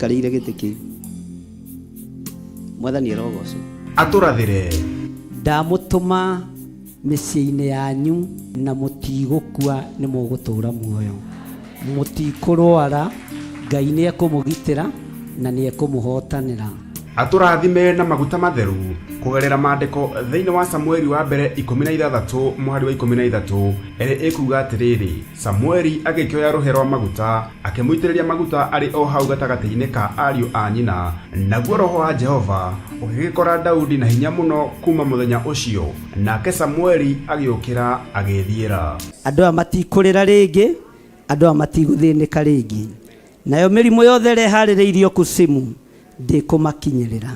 karire gitiki mwathani arogoco aturathire ndamutuma miciĩ-inĩ yanyu na mũtigũkua nĩ mũgũtũra muoyo mũtikũrwara Ngai nĩ ekũmũgitĩra na nĩ ekũmũhotanĩra aturathime na maguta matheru kugerera maandiko thĩinĩ wa Samueli wa mbere 16 mũhari wa 13 ĩrĩa ĩkuga atĩrĩrĩ Samueli agĩkĩoya rũhe rwa maguta akĩmũitĩrĩria maguta arĩ o hau gatagatĩ-inĩ ka ariũ a nyina naguo roho wa Jehova ũgĩgĩkora Daudi na hinya mũno kuma mũthenya ũcio nake Samueli agĩũkĩra agĩthiĩra andũ aya matikũrĩra rĩngĩ andũ aya matigũthĩnĩka rĩngĩ nayo mĩrimũ yothe ĩrĩa ĩharĩrĩirio kusimu ndĩkũmakinyĩrĩra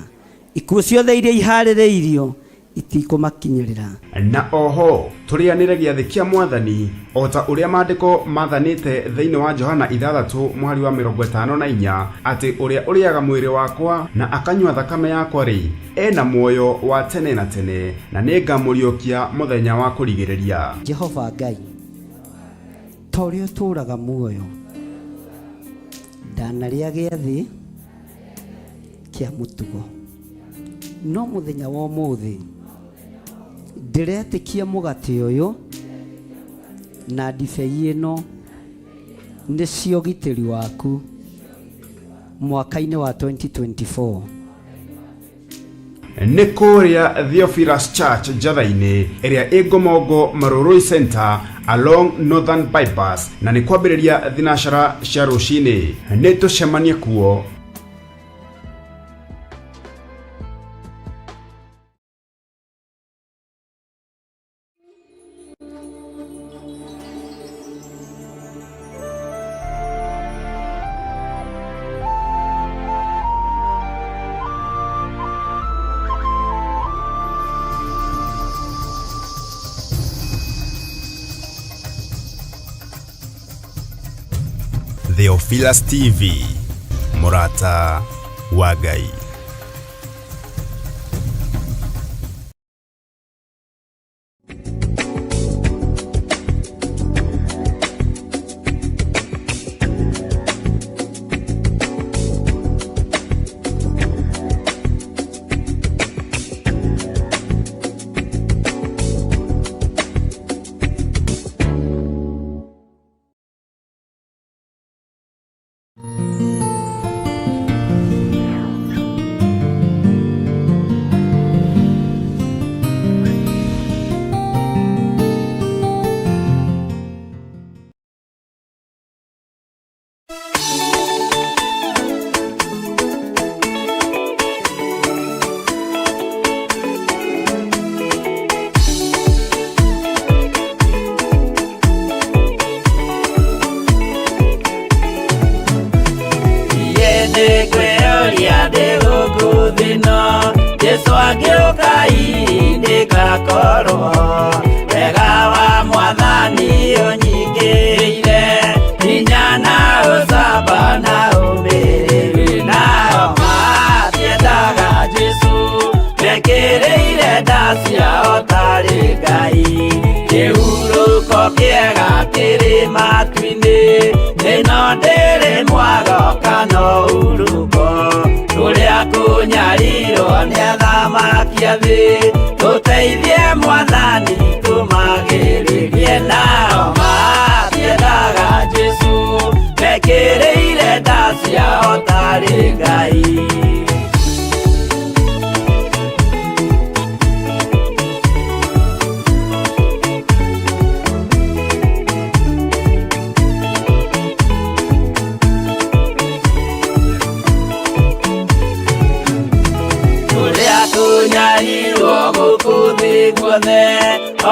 ikuũ ciothe iria iharĩrĩirio itikũmakinyĩrĩra na oho tũrĩanĩre gĩathĩ kĩa Mwathani o ta ũrĩa maandĩko mathanĩte thĩinĩ wa Johana 6 mũhari wa 54 atĩ ũrĩa ũrĩaga mwĩrĩ wakwa na akanyua thakame yakwa rĩ ena muoyo wa tene na tene na nĩngamũriũkia mũthenya wa kũrigĩrĩria Jehova Ngai ta ũrĩa ũtũraga muoyo ndanarĩa gĩathĩ kia mutugo no muthenya wa ũmũthĩ ndiretĩkia mũgate ũyũ na ndibei ĩno nĩcio ũgitĩri waku mwaka-inĩ wa 2024 nĩ kũrĩa Theophilus Church Njatha-inĩ ĩrĩa ĩ Ngomongo Marũrũi Center along Northern Bypass na nĩ kwambĩrĩria thinacara cia rũcinĩ nĩ tũcemanie kuo Theophilus TV Murata wa Ngai. Tuteithie Mwathani tumagĩrĩrie nao matiendaga Jesu mekĩrĩire nda ciao tarĩ Ngai.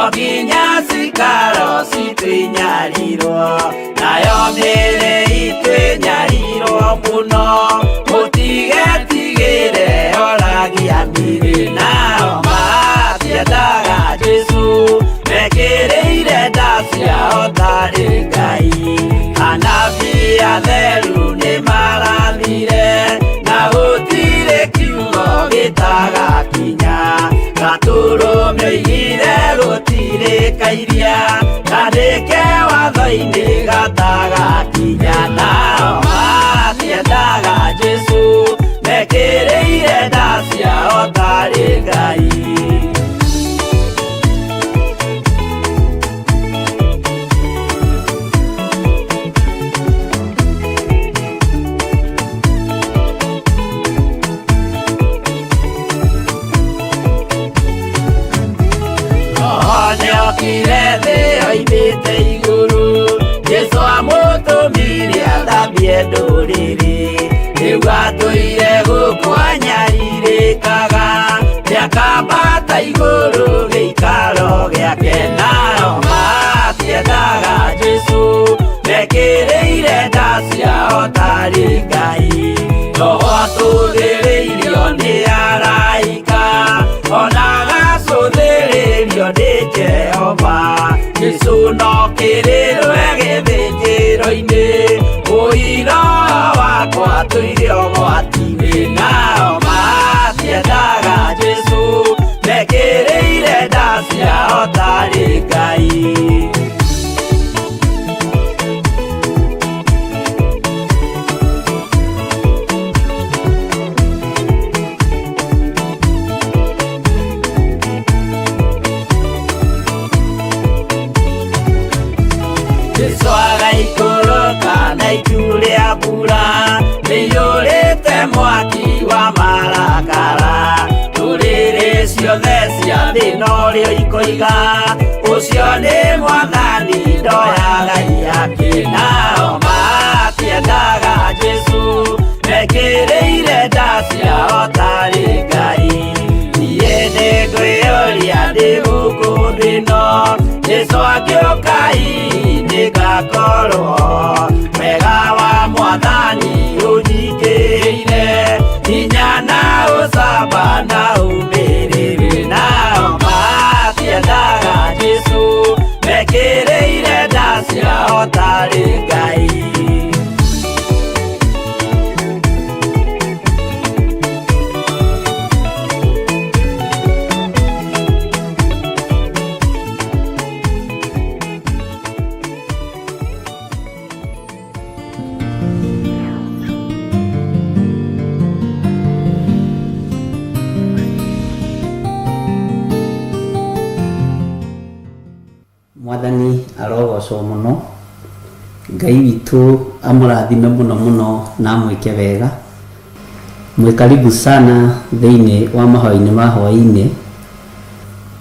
Oginya cikaro citwĩnyarirwo nayo mĩĩrĩ itwĩnyarirwo mũno mũtigetigĩre oragia mĩĩrĩ nao matiendaga Jesu mekĩrĩire nda ciao tarĩ Ngai. Anabii atheru nĩmarathire na gũtirĩ kiugo gĩtagakinya gatũrũme oigire gũtirĩkairia kandĩke watho-inĩ gatagakinya nao matiendaga Jesu aumĩte igũrũ. Jesũ amũtũmire athambie ndũrĩrĩ, rĩu atũire gũkũ anyarirĩkaga, nĩakambata igũrũ gĩikaro gĩake. Nao matiendaga Jesũ, mekĩrĩire nda ciao tarĩ Ngai. Roho atũthĩrĩirio nĩ araika, ona agacũthĩrĩrio nĩ Jehova. Jesũ no kĩrĩrwe gĩthĩnjĩro-inĩ, ũira wakwa tũire ũgwati-inĩ. Nao matiendaga Jesũ, mekĩrĩire nda ciao tarĩ Ngai. Jesũ agaikũrũka na itu rĩa mbura, nĩiyũrĩte mwaki wa marakara. Ndũrĩrĩ ciothe cia thĩ norĩo ikoiga, ũcio nĩ Mwathani ndoya Ngai yake. Nao matiendaga Jesũ, mekĩrĩire nda ciao tarĩ Ngai. Niĩ nĩngwĩyũria ndĩ gũkũ thĩ ĩno, Jesũ angĩũka ngakorwo wega wa Mwathani ũnyingĩrĩire, hinya na ũcamba na ũmĩrĩru. Nao matiendaga Jesũ, mekĩrĩire nda ciao tarĩ Ngai. Mwathani arogocwo mũno, Ngai witũ amũrathime mũno mũno na amwĩke wega. Mwĩkaribu sana thĩinĩ wa mahoya-inĩ ma hwaĩ-inĩ,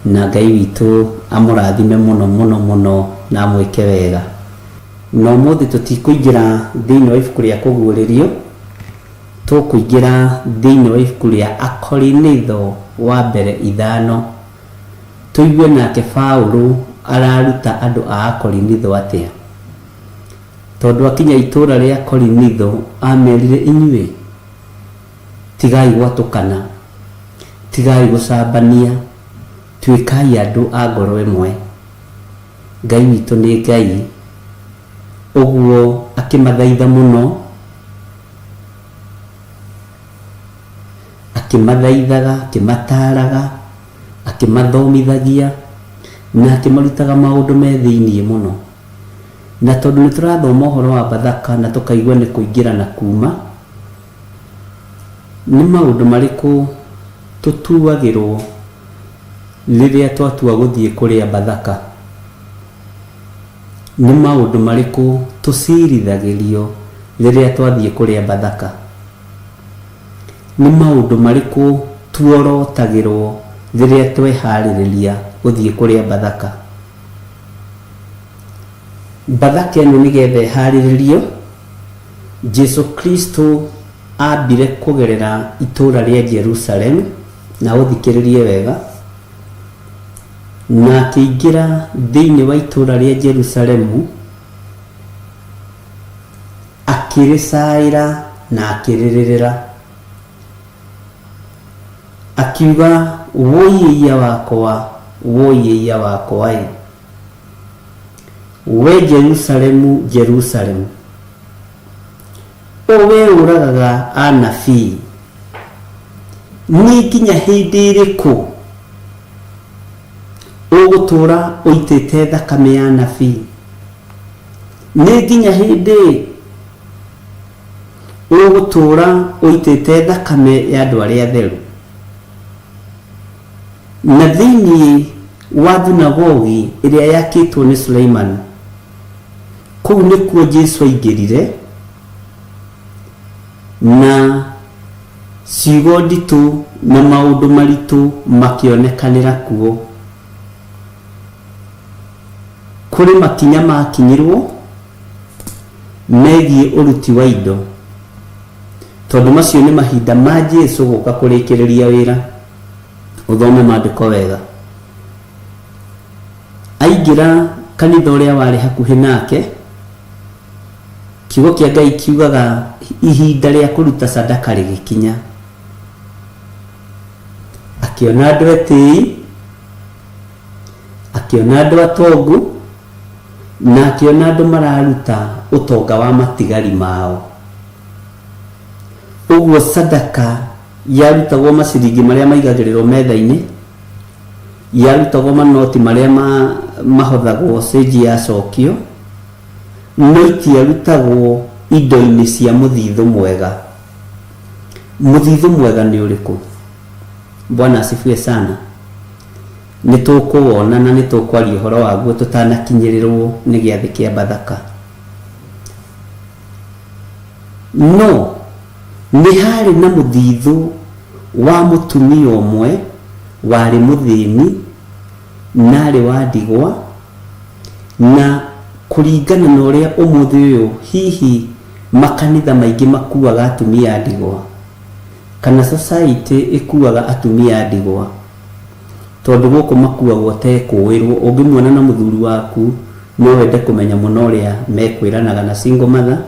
na Ngai witũ amũrathime mũno mũno mũno na amwĩke wega. Na ũmũthĩ tũtikũingĩra thĩinĩ wa ibuku rĩa kũguũrĩrio, tũkũingĩra thĩinĩ wa ibuku rĩa Akorinitho wa mbere 5, tũigue nake Paũlũ araruta andũ a Akorinitho atĩa. Tondũ akinya itũũra rĩa Korinitho amerire, inyuĩ tigai gwatũkana, tigai gũcambania, tuĩkai andũ a ngoro ĩmwe. Ngai witũ nĩ Ngai. Ũguo akĩmathaitha mũno, akĩmathaithaga, akĩmataraga, akĩmathomithagia na akĩmarutaga maũndũ me thĩinĩ mũno. Na tondũ nĩtũrathoma ũhoro wa Bathaka na tũkaigua nĩ kũingĩra na kuma, nĩ maũndũ marĩkũ tũtuagĩrwo rĩrĩa twatua gũthiĩ kũrĩa Bathaka? Nĩ maũndũ marĩkũ tũcirithagĩrio rĩrĩa twathiĩ kũrĩa Bathaka? Nĩ maũndũ marĩkũ tuorotagĩrwo rĩrĩa tweharĩrĩria gũthiĩ kũrĩa Bathaka? Bathaka ĩno nĩgetha ĩharĩrĩrio, Jesũ Kristo ambire kũgerera itũũra rĩa Jerusalem, na ũthikĩrĩrie wega, na akĩingĩra thĩinĩ wa itũũra rĩa Jerusalemu, akĩrĩcaĩra na akĩrĩrĩrĩra, akiuga, woiya wakwa, woiya wakwa, we Jerusalemu, Jerusalemu, owe ũragaga anabii, nĩ nginya hĩndĩ ĩrĩkũ ũgũtũũra ũitĩte thakame ya anabii? Nĩ nginya hĩndĩ ũgũtũũra ũitĩte thakame ya andũ arĩa atheru? Na thĩinĩ wa thunagogi ĩrĩa yakĩtwo nĩ Suleiman, kũu nĩkuo Jesũ aingĩrire, na ciugo nditũ na maũndũ maritũ makĩonekanĩra kuo. kuri makinya makinyirwo megie uruti wa indo tondu macio ni mahinda ma Jesu guka kurikiriria wira uthome maandiko wega aingira kanitha uria wari hakuhi nake kiugo kia Ngai kiugaga ihinda ria kuruta sadaka rigikinya akiona andu etii akiona andu atongu na akiona andu mararuta utonga wa matigari mao uguo sadaka yarutagwo maciringi maria maigagirirwo metha-ini yarutagwo manoti maria mahothagwo cenji ya cokio no itiarutagwo indo-ini cia muthithu mwega. Muthithu mwega ni uriku? Bwana asifiwe sana. Nitukuwona na nitukwaria uhoro waguo tutanakinyirirwo ni giathi kia Bathaka. No ni hari na muthithu wa mutumia umwe wari muthini nari wa ndigwa na kuringana na uria umuthi uyu hihi makanitha maingi makuaga atumia ndigwa kana society ikuaga atumia ndigwa tondu guku makuagwo te kuwirwo ungimuona na muthuri waku no wende kumenya muno uria mekwiranaga na single mother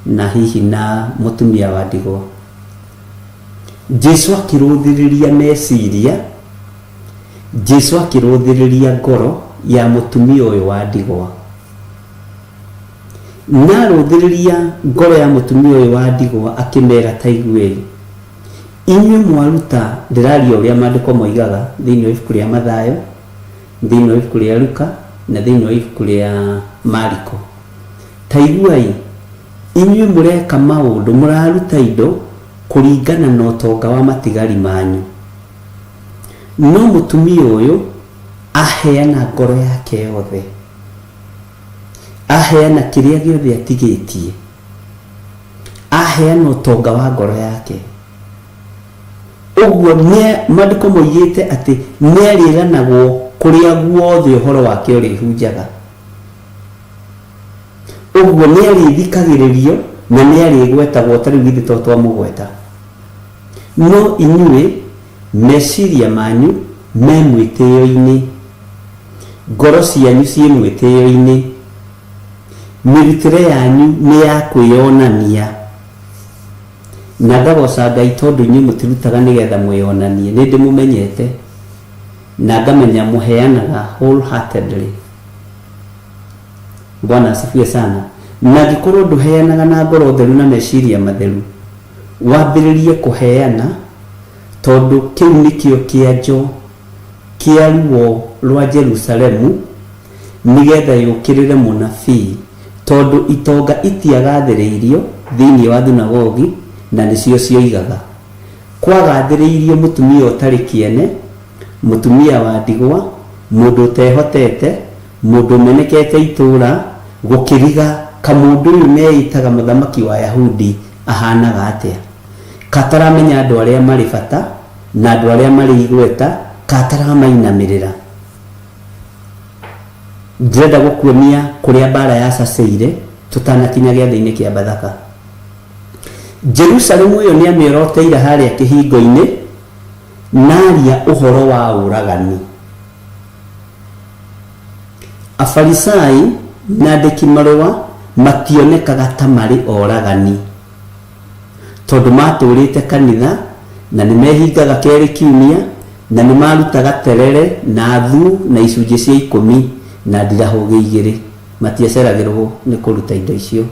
na hihi na mutumia wa ndigwa. Jesu akiruthiriria meciria, Jesu akiruthiriria ngoro ya mutumia uyu wa ndigwa na ruthiriria ngoro ya mutumia uyu wa ndigwa akimera taigwe inywe mwaruta ndiraria uria maandiko moigaga thiini wa ibuku ria Mathayo, thiini wa ibuku ria Luka na thiini wa ibuku ria Mariko. Taiguai inywe mureka maundu muraruta indo kuringana na utonga wa matigari manyu no mutumia uyu aheana ngoro yake yothe aheana kiria giothe atigitie aheana utonga wa ngoro yake uguo ne maandiko moigite ati niariranagwo kuria guothe uhoro wake urihunjaga uguo niarithikagiririo na niarigwetagwo tariu githi to twamugweta no inyue meciria manyu me mwitio-ini ngoro cianyu cie mwitio-ini mirutire yanyu ni ya kwiyonania na ndagoca Ngai tondu inyue mutirutaga nigetha mwiyonanie ni ndimumenyete na ngamenya muheanaga wholeheartedly. Bwana asifiwe sana. Na gikorwo nduheanaga na ngoro theru na meciria matheru wambiririe kuheana tondu kiu nikio kianjo kia ruo rwa Jerusalemu nigetha yukirire munabii tondu itonga itiagathiriirio thiini wa thunagogi na nicio cioigaga kwagathiriirio mutumia utari kiene mutumia wa ndigwa mundu utehotete mundu menekete itura gukiriga kamundu uyu meitaga muthamaki wa Yahudi ahanaga atia kataramenya andu aria mari bata na andu aria mari igweta kataramainamirira. Ndĩrenda gũkuonia kuria mbara yacaceire tutanakinya gĩathĩ-inĩ kĩa Bathaka. Jerusalemu yo nĩamĩoroteire harĩa kĩhingo-inĩ naria ũhoro wa ũragani. Afarisai na andĩki marũa mationekaga ta marĩ oragani tondu matũrĩte kanitha na nĩmehingaga kerĩ kiumia na nĩmarutaga terere na thu na icunjĩ cia 10 na ndirahũgĩ 2 matiaceragĩrwo nĩ kũruta indo icio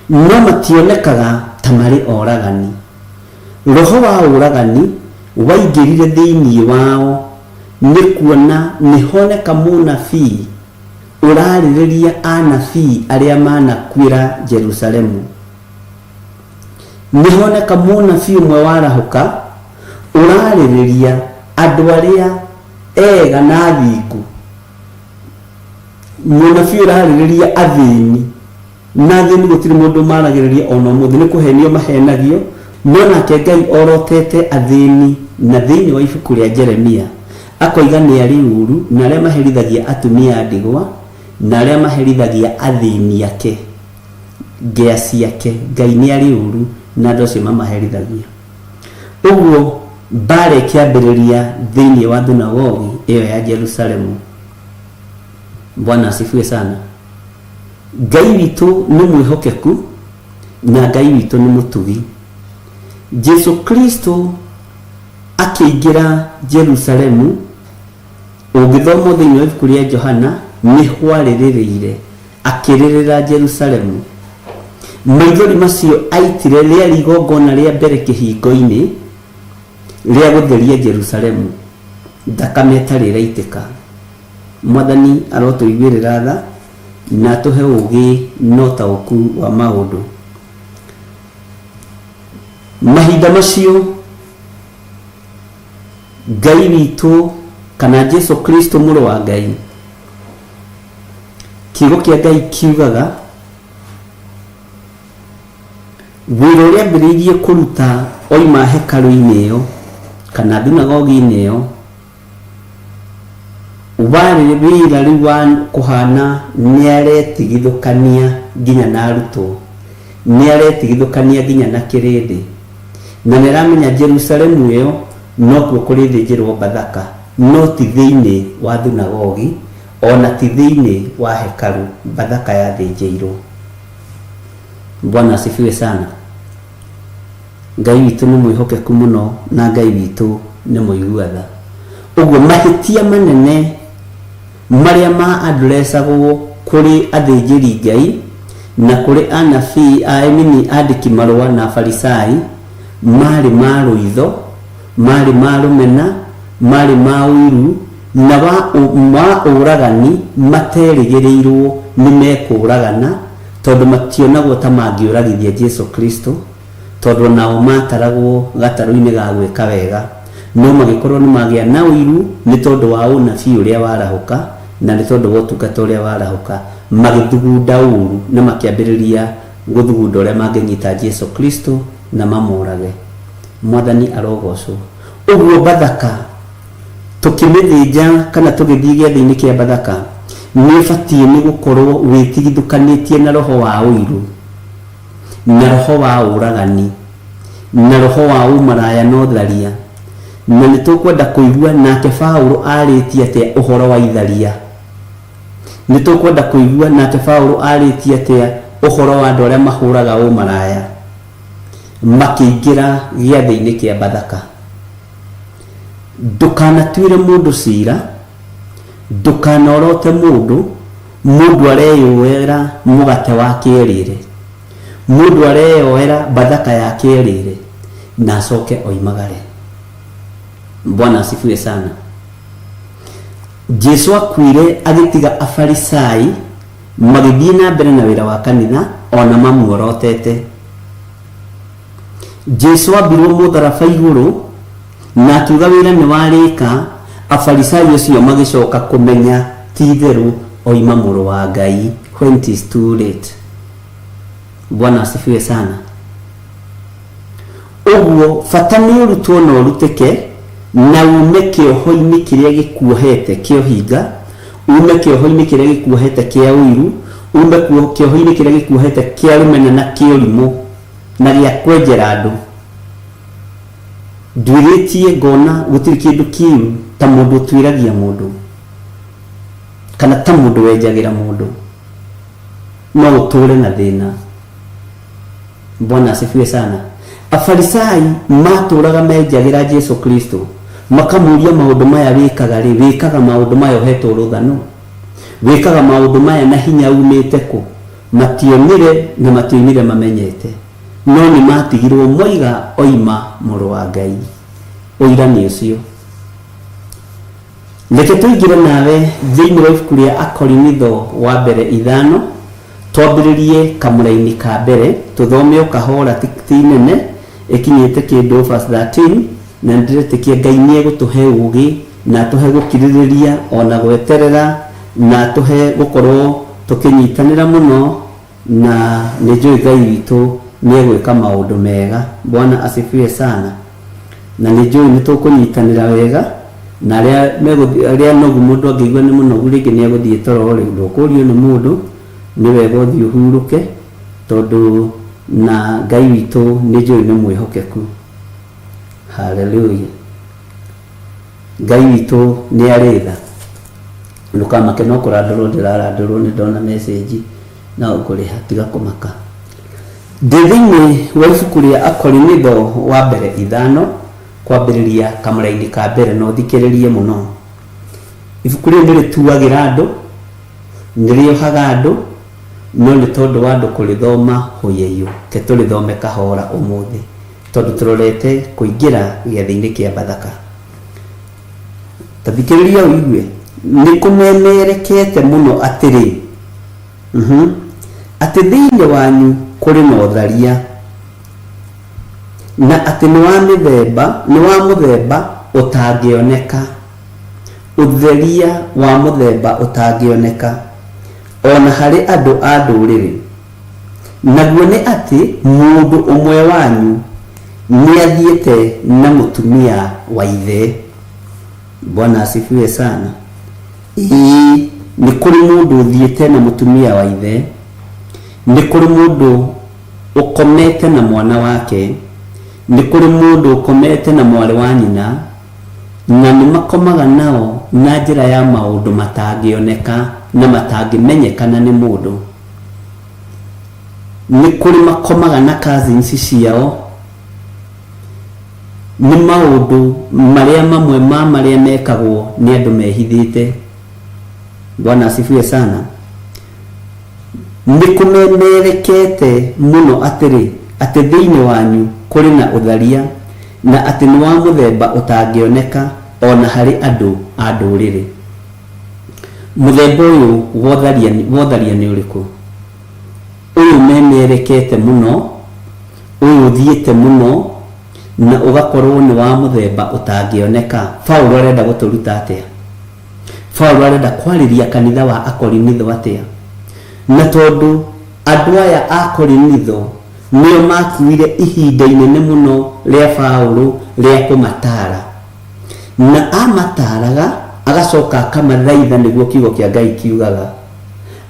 no mationekaga ta marĩ oragani. Roho wa ũragani waingĩrire thĩinĩ wao nĩ kuona nĩhoneka mũnabii urarĩrĩria anabii arĩa manakuĩra Jerusalemu. Nĩhoneka mũnabii ũmwe warahũka urarĩrĩria andũ arĩa ega na athingu. Mũnabii urarĩrĩria athĩni na athĩni gũtirĩ mũndũ maragĩrĩria ona mũthĩ nĩ kũhenio mahenagio no nake Ngai orotete athĩni na thĩinĩ wa ibuku rĩa Jeremia akoiga nĩ arĩ ũru na arĩa maherithagia atumia ndigwa na arĩa maherithagia athĩni ake ngĩa ciake. Ngai nĩ arĩ ũru na andũ acio mamaherithagia. Ũguo mbara ĩkĩambĩrĩria thĩinĩ wa thunagogi ĩyo ya Jerusalemu. Bwana asifiwe sana. Ngai witũ nĩ mwĩhokeku na Ngai witũ nĩ mũtugi. Jesu Kristo akĩingĩra Jerusalemu, ũngĩthoma thĩinĩ wa ibuku rĩa Johana, nĩ hwarĩrĩire akĩrĩrĩra Jerusalemu. Maithori macio aitire rĩarĩ igongona rĩa mbere kĩhingo-inĩ rĩa gũtheria Jerusalemu, thakame ĩtarĩ ĩraitĩka. Mwathani arotũiguĩrĩra tha na tũhe ũũgĩ na ũtaũku wa maũndũ. Mahinda macio Ngai witũ kana Jesu Kristo mũrũ wa Ngai, kiugo kĩa Ngai kiugaga wĩra ũrĩa ambĩrĩirie kũruta oima hekarũ-inĩ ĩyo kana thunagogi-inĩ ĩyo warĩ wĩra rĩu wa kũhana nĩaretigithũkania nginya na arutwo, nĩaretigithũkania nginya na kĩrĩndĩ, na nĩramenya Jerusalemu ĩyo no kuo kũrĩthĩnjĩrwo Bathaka, no ti thĩinĩ wa thunagogi, ona ti thĩinĩ wa hekarũ Bathaka yathĩnjĩirwo. Bwana asifiwe sana. Ngai witũ nĩ mwĩhokeku mũno na Ngai witũ nĩ mũiguatha. Ũguo mahĩtia manene marĩa ma addressagwo kũrĩ athĩnjĩri Ngai na kũrĩ anabii andĩki marũa na Farisai marĩ ma rũitho, marĩ ma rũmena, marĩ ma ũiru na ma ũragani materĩgĩrĩirwo nĩ mekũragana, tondũ mationagwo ta mangĩũragithia Jesu Kristo, tondũ nao mataragwo gatarũ-inĩ ga gwĩka wega, no magĩkorwo nĩ magĩa na ũiru nĩ tondũ wa ũnabii ũrĩa warahũka na nĩ tondũ wa ũtungata ũrĩa warahũka, magĩthugunda ũru na makĩambĩrĩria gũthugunda ũrĩa mangĩnyita Jesu Kristo na mamũrage. Mwathani arogocwo. Ũguo Bathaka tũkĩmĩthĩnja kana tũgĩthiĩ gĩathĩ-inĩ kĩa Bathaka, nĩ batiĩ nĩ gũkorwo wĩtigithũkanĩtie na roho wa ũiru na roho wa ũragani na roho wa ũmaraya na ũtharia, na nĩ tũkwenda kũigua nake Paũlũ arĩtie atĩa ũhoro wa itharia. Nĩ tũkwenda kũigua nake Paũlũ arĩtie atĩa ũhoro wa andũ arĩa mahũraga ũmaraya makĩingĩra gĩathĩ-inĩ kĩa Bathaka. Ndũkanatuĩre mũndũ cira, ndũkanorote mũndũ areyũera mũgate wa kĩrĩre, mũndũ areyoera Bathaka ya kĩrĩre na acoke oimagare. Bwana asifiwe sana. Jesu akuire agĩtiga Afarisai magĩthiĩ na mbere na wĩra wa kanitha ona mamuorotete. Jesu ambirwo mũtharaba igũrũ na akiuga wĩra nĩ warĩka. Afarisai acio magĩcoka kũmenya ti itherũ oima mũrũ wa Ngai when it is too late. Bwana asifiwe sana. Ũguo bata nĩ ũrutwo na ũrutĩke na ume kĩoho-inĩ kĩrĩa gĩkuohete kĩohinga, ume kĩoho-inĩ kĩrĩa gĩkuohete kĩa ũiru, ume kĩoho-inĩ kĩrĩa gĩkuohete kĩa rũmena na kĩũrimũ na gĩa kwenjera andũ. Nduĩrĩtie ngona gũtirĩ kĩndũ kĩũru ta mũndũ ũtuĩragia mũndũ kana ta mũndũ wenjagĩra mũndũ, no ũtũre na thĩna. Bwana asifiwe sana. Afarisai matũraga menjagĩra Jesu Kristo, makamũria maũndũ maya wĩkaga rĩ, wĩkaga maũndũ maya ũhetwo rũthano, wĩkaga maũndũ maya na hinya umĩte kũ? Mationire na matioimire mamenyete, no nĩ matigirwo moiga oima mũrũ wa Ngai. Ũira nĩ ũcio. Reke tũingĩre nawe thĩinĩ wa ibuku rĩa Akorinitho wa mbere 5, twambĩrĩrie kamũra-inĩ ka mbere, tũthome o kahora ti nene, ĩkinyĩte kĩndũ verse 13, na ndĩretĩkia Ngai nĩ egũtũhe ũũgĩ na tũhe gũkirĩrĩria ona gweterera na tũhe gũkorwo tũkĩnyitanĩra mũno, na nĩ njũĩ Ngai witũ nĩ egwĩka maũndũ mega. Bwana asifiwe sana. Na nĩ njũĩ nĩ tũkũnyitanĩra wega na aria nogu mundu angĩigua nĩ mũnogu rĩngĩ nĩ egũthiĩ toro rĩ ndũkũrio nĩ mũndũ nĩ wega ũthiĩ ũhurũke tondũ na Ngai witũ nĩ njũĩ nĩ mwĩhokeku. Haleluya. Ngai witũ nĩ arĩ tha. Ndukamake no kũrandũrwo ndĩrarandũrwo nĩ ndona message na ũkũrĩha tiga kũmaka. Thĩinĩ wa ibuku rĩa Akorinitho wa mbere 5 kwambĩrĩria kamũra-inĩ ka mbere no thikĩrĩrie mũno. Ibuku rĩu nĩrĩtuagĩra andũ, nĩrĩohaga andũ, no nĩ tondũ wa andũ kũrĩthoma hũyĩyo ke tũrĩthome kahora ũmũthĩ tondũ tũrorete kũingĩra gĩathĩ-inĩ kĩa Bathaka. Tathikĩrĩria ũigue nĩ kũmemerekete mũno atĩrĩ atĩ thĩinĩ wanyu kũrĩ na ũtharia na atĩ nĩ wa mũthemba ũtangĩoneka, ũtheria wa mũthemba ũtangĩoneka ona harĩ andũ a ndũrĩrĩ. Naguo nĩ atĩ mũndũ ũmwe wanyu nĩ athiĩte na mũtumia wa ithe. Bwana asifiwe sana. Nĩ kũrĩ mũndũ ũthiĩte na mũtumia wa ithe, nĩ kũrĩ mũndũ ũkomete na mwana wake, nĩ kũrĩ mũndũ ũkomete na mwarĩ wa nyina, na nĩ makomaga nao na njĩra ya maũndũ matangĩoneka na matangĩmenyekana nĩ mũndũ. Nĩ kũrĩ makomaga na cousins ciao, nĩ maũndũ marĩa mamwe marĩa mekagwo nĩ andũ mehithĩte. Bwana asifiwe sana. Nĩ kũmemerekete mũno atĩ thĩinĩ wanyu kũrĩ na ũtharia na atĩ nĩ wa mũthemba ũtangĩoneka ona harĩ andũ a ndũrĩrĩ. Mũthemba ũyũ wotharia nĩ ũrĩkũ? Ũyũ memerekete mũno, ũyũ ũthiĩte mũno na ũgakorwo nĩ wa mũthemba ũtangĩoneka. Paulo arenda gũtũruta atĩa? Paulo arenda kwarĩria kanitha wa Akorinitho atĩa? Na tondũ andũ aya a Korinitho nĩo makuire ihinda inene mũno rĩa Paulo rĩa kũmatara, na amataraga agacoka akamathaitha nĩguo kiugo kĩa Ngai kiugaga,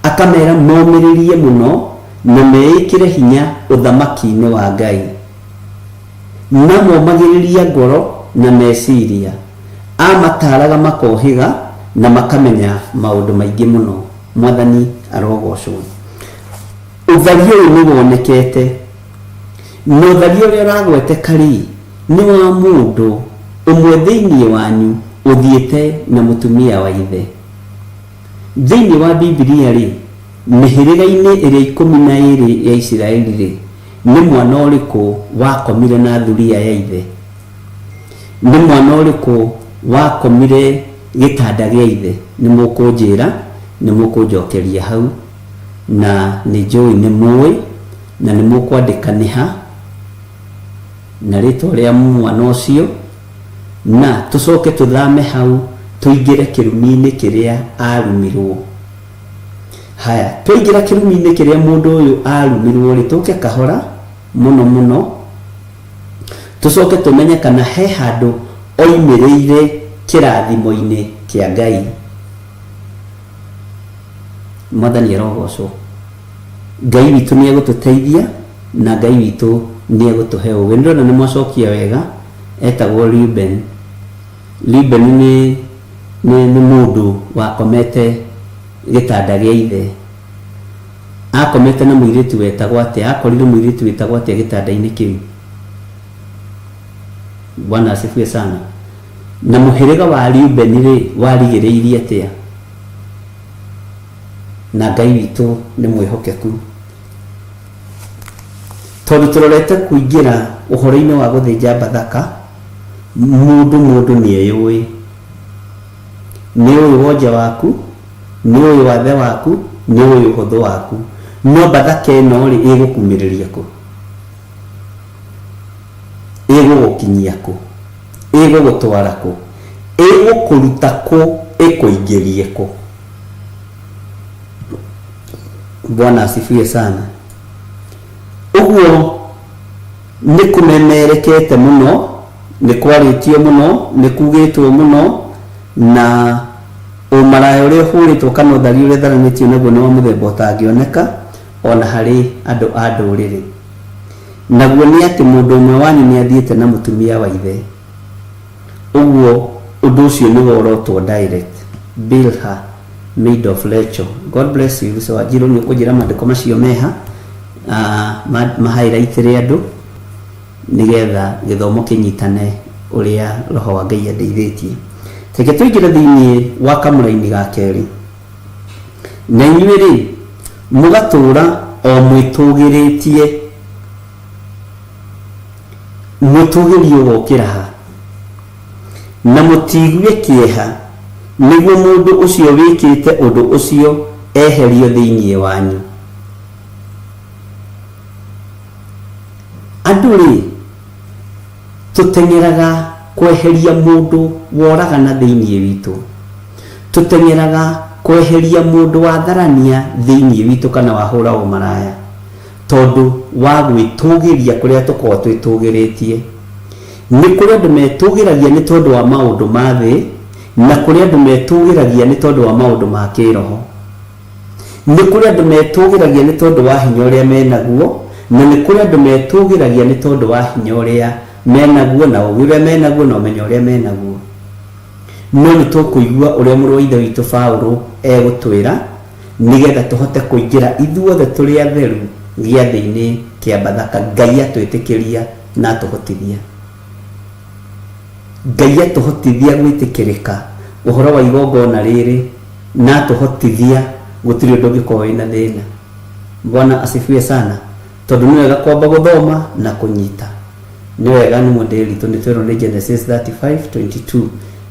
akamera momĩrĩrie mũno na meĩkĩre hinya ũthamaki-inĩ wa Ngai, na momagĩrĩria ngoro na meciria. Amataraga makohĩga na makamenya maũndũ maingĩ mũno. Mwathani arogocwo. Ũtharia ũyũ nĩ wonekete, na ũtharia ũrĩa ũragweteka rĩ nĩ wa mũndũ ũmwe thĩinĩ wanyu ũthiĩte na mũtumia wa ithe. Thĩinĩ wa Biblia rĩ mĩhĩrĩga-inĩ ĩrĩa 12 ya Isiraeli rĩ nĩ mwana ũrĩkũ wakomire na thuria ya ithe? Nĩ mwana ũrĩkũ wakomire gĩtanda gĩa ithe? Nĩ mũkũnjĩra, nĩ mũkũnjokeria hau, na nĩ njũĩ nĩ mũĩ na nĩ mũkwandĩka nĩ ha na rĩtwa rĩa mwana ũcio, na tũcoke tũthame hau tũingĩre kĩrumi-inĩ kĩrĩa arumirwo. Haya, tũingĩra kĩrumi-inĩ kĩrĩa mũndũ ũyũ arumirwo rĩ tũke kahora mũno mũno tũcoke tũmenye kana he handũ oimĩrĩire kĩrathimo-inĩ kĩa Ngai. Mwathani arogocwo. Ngai witũ nĩ egũtũteithia na Ngai witũ nĩ egũtũhe ũũgĩ. Ndĩrona nĩ mwacokia wega. Etagwo Reuben. Reuben nĩ mũndũ wakomete gĩtanda gĩa ithe. Akomete na mũirĩtu wetagwo atĩa? Akorire mũirĩtu wetagwo atĩa gĩtanda-inĩ kĩu? Bwana asifiwe sana. Na mũhĩrĩga wa Reuben rĩ warigĩrĩirie atĩa? Na Ngai witũ nĩ mwĩhokeku. Tondũ tũrorete kũingĩra ũhoro-inĩ wa gũthĩnja Bathaka, mũndũ nĩ eyũĩ. Nĩ ũyũ wonja waku, nĩ ũyũ wathe waku, nĩ ũyũ ũhũthũ waku. No Bathaka ĩno rĩ ĩgũkumĩrĩria kũ? Ĩgũgũkinyia kũ? Ĩgũgũtwara kũ? Ĩgũkũruta kũ? Ĩkũingĩrie kũ? Bwana asifiwe sana. Ũguo nĩ kũmemerekete mũno, nĩ kwarĩtio mũno, nĩ kugĩtwo mũno na umaraya uria huritwo kana uthari uria tharanitio naguo ni wa muthemba utangioneka ona hari andu a nduriri. Naguo ni ati mundu umwe wanyu ni athiite na mutumia wa ithe, uguo undu ucio ni worotwo direct. Bilha maid of Rachel. God bless you. So Wanjiru ni ukujira mandiko macio meha mahighlightire andu nigetha githomo kinyitane uria roho wa Ngai andeithitie. Teke tuingire thiini wa kamuraini ga keri, na inyuĩ rĩ mũgatura o mwĩtũgĩrĩtie mũtũgĩrio gũkĩra ha na mũtigue kĩeha nĩguo mũndũ ũcio wĩkĩte ũndũ ũcio eherio thĩinĩ wanyu. Andũ rĩ tutengeraga kweheria mundu woragana thĩinĩ witũ, tutengeraga kweheria mundu wa tharania thĩinĩ witũ kana wahũra ũmaraya tondu wa gwĩtũgĩria kũrĩa tũkorwo twĩtũgĩrĩtie. Nĩ kũrĩ andũ metũgĩragia nĩ tondũ wa maũndũ ma thĩ na kũrĩ andũ metũgĩragia nĩ tondũ wa maũndũ ma kĩroho. Nĩ kũrĩ andũ metũgĩragia nĩ tondũ wa hinya ũrĩa menaguo, na nĩ kũrĩ andũ metũgĩragia nĩ tondũ wa hinya ũrĩa menaguo na ũgĩ ũrĩa menaguo na ũmenyo ũrĩa menaguo. No nĩ tũkũigua ũrĩa mũrũ wa ithe witũ Paũlũ egũtwĩra nigetha tũhote kũingĩra ithuothe tũrĩ atheru gĩathĩ-inĩ kĩa Bathaka. Ngai atwĩtĩkĩria na atũhotithia, Ngai atũhotithia gwĩtĩkĩrĩka ũhoro wa igongona rĩrĩ na atũhotithia gũtirĩ ũndũ ũngĩkorwo wĩna thĩna. Bwana asifiwe sana. Tondũ nĩ wega kwamba gũthoma na kũnyita. Nĩ wega nĩ mũndũ ritũ nĩ twĩrwo nĩ Genesis 35:22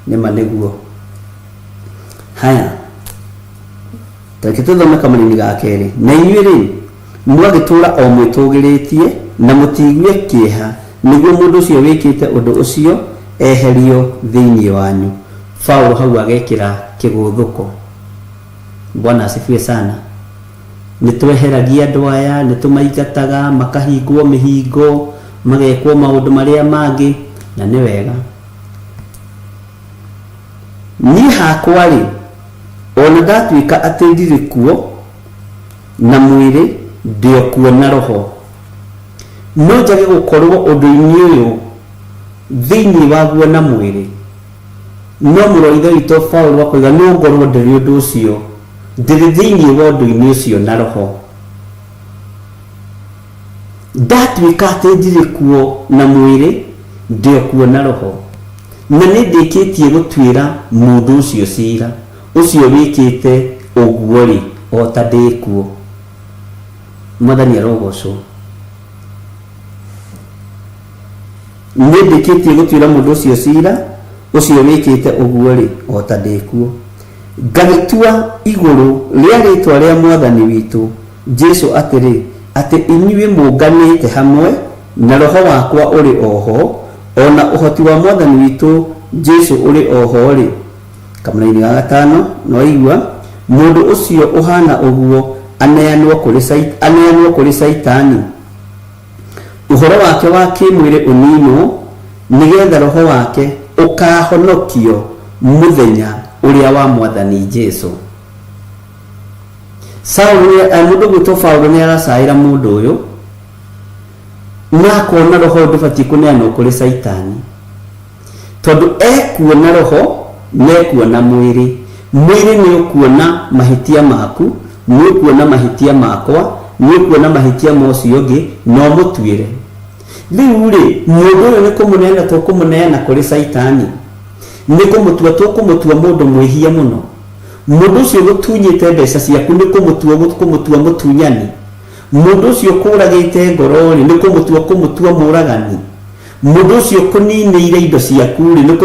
nĩma nĩguo. Haya, tũreke tũthome kamũraini ga kerĩ. Na inyuĩ rĩ mũgagĩtũra o mwĩtũgĩrĩtie na mũtigue kĩeha nĩguo mũndũ ũcio wĩkĩte ũndũ ũcio eherio thĩinĩ wanyu. Paũlũ hau agekĩra kĩgũthũko. Bwana asifiwe sana. Nĩ tweheragia andũ aya, nĩ tũmaingataga makahingwo mĩhingo, magekwo maũndũ marĩa mangĩ, na nĩ wega. Niĩ hakwa rĩ ona ndatuĩka atĩ ndirĩ kuo na mwĩrĩ ndĩ kuo na roho, no njage gũkorwo ũndũ-inĩ ũyũ thĩinĩ waguo na mwĩrĩ. No mũrũ wa ithe witũ Paũlũ akoiga no ngorwo ndĩrĩ ũndũ ũcio, ndĩrĩ thĩinĩ wa ũndũ-inĩ ũcio na roho. Ndatuĩka atĩ ndirĩ kuo na mwĩrĩ ndĩ kuo na roho, na nĩ ndĩkĩtie gũtuĩra mũndũ ũcio ciira ũcio wĩkĩte ũguo rĩ o ta ndĩ kuo. Mwathani arogocwo. Nĩ ndĩkĩtie gũtuĩra mũndũ ũcio ciira ũcio wĩkĩte ũguo rĩ o ta ndĩ kuo, ngagĩtua igũrũ rĩa rĩtwa rĩa Mwathani witũ Jesũ atĩrĩ atĩ inyuĩ mũnganĩte hamwe na roho wakwa ũrĩ oho, ona ũhoti wa Mwathani witũ Jesũ ũrĩ oho rĩ. Kamũraini ga gatano no igua mũndũ ũcio ũhana ũguo aneanwo kũrĩ Saitani, ũhoro wake wa kĩmwĩrĩ ũninwo nigetha roho wake ũkahonokio mũthenya ũrĩa wa Mwathani Jesũ. Mũndũ gwĩtwo Paũlũ nĩ aracaĩra mũndũ ũyũ na akona roho ndũbatiĩ kũneanwo kũrĩ Saitani, tondũ ekuona roho nekuona mwĩrĩ. Mwĩrĩ nĩ ũkuona mahĩtia maku, nĩ ũkuona mahĩtia makwa, nĩ ũkuona mahĩtia ma ũcio ũngĩ no mũtuĩre. Rĩu rĩ mũndũ ũyũ nĩ kũmũneana tũkũmũneana kũrĩ Saitani, nĩ kũmũtua mũndũ mwĩhia mũno. Mũndũ ũcio gũtunyĩte mbeca ciaku nĩ kũmũtua mũtunyani. Mũndũ ũcio kũragĩte ngoro rĩ nĩ kũmũtua mũragani. Mũndũ ũcio kũninĩire indo ciaku rĩ nĩ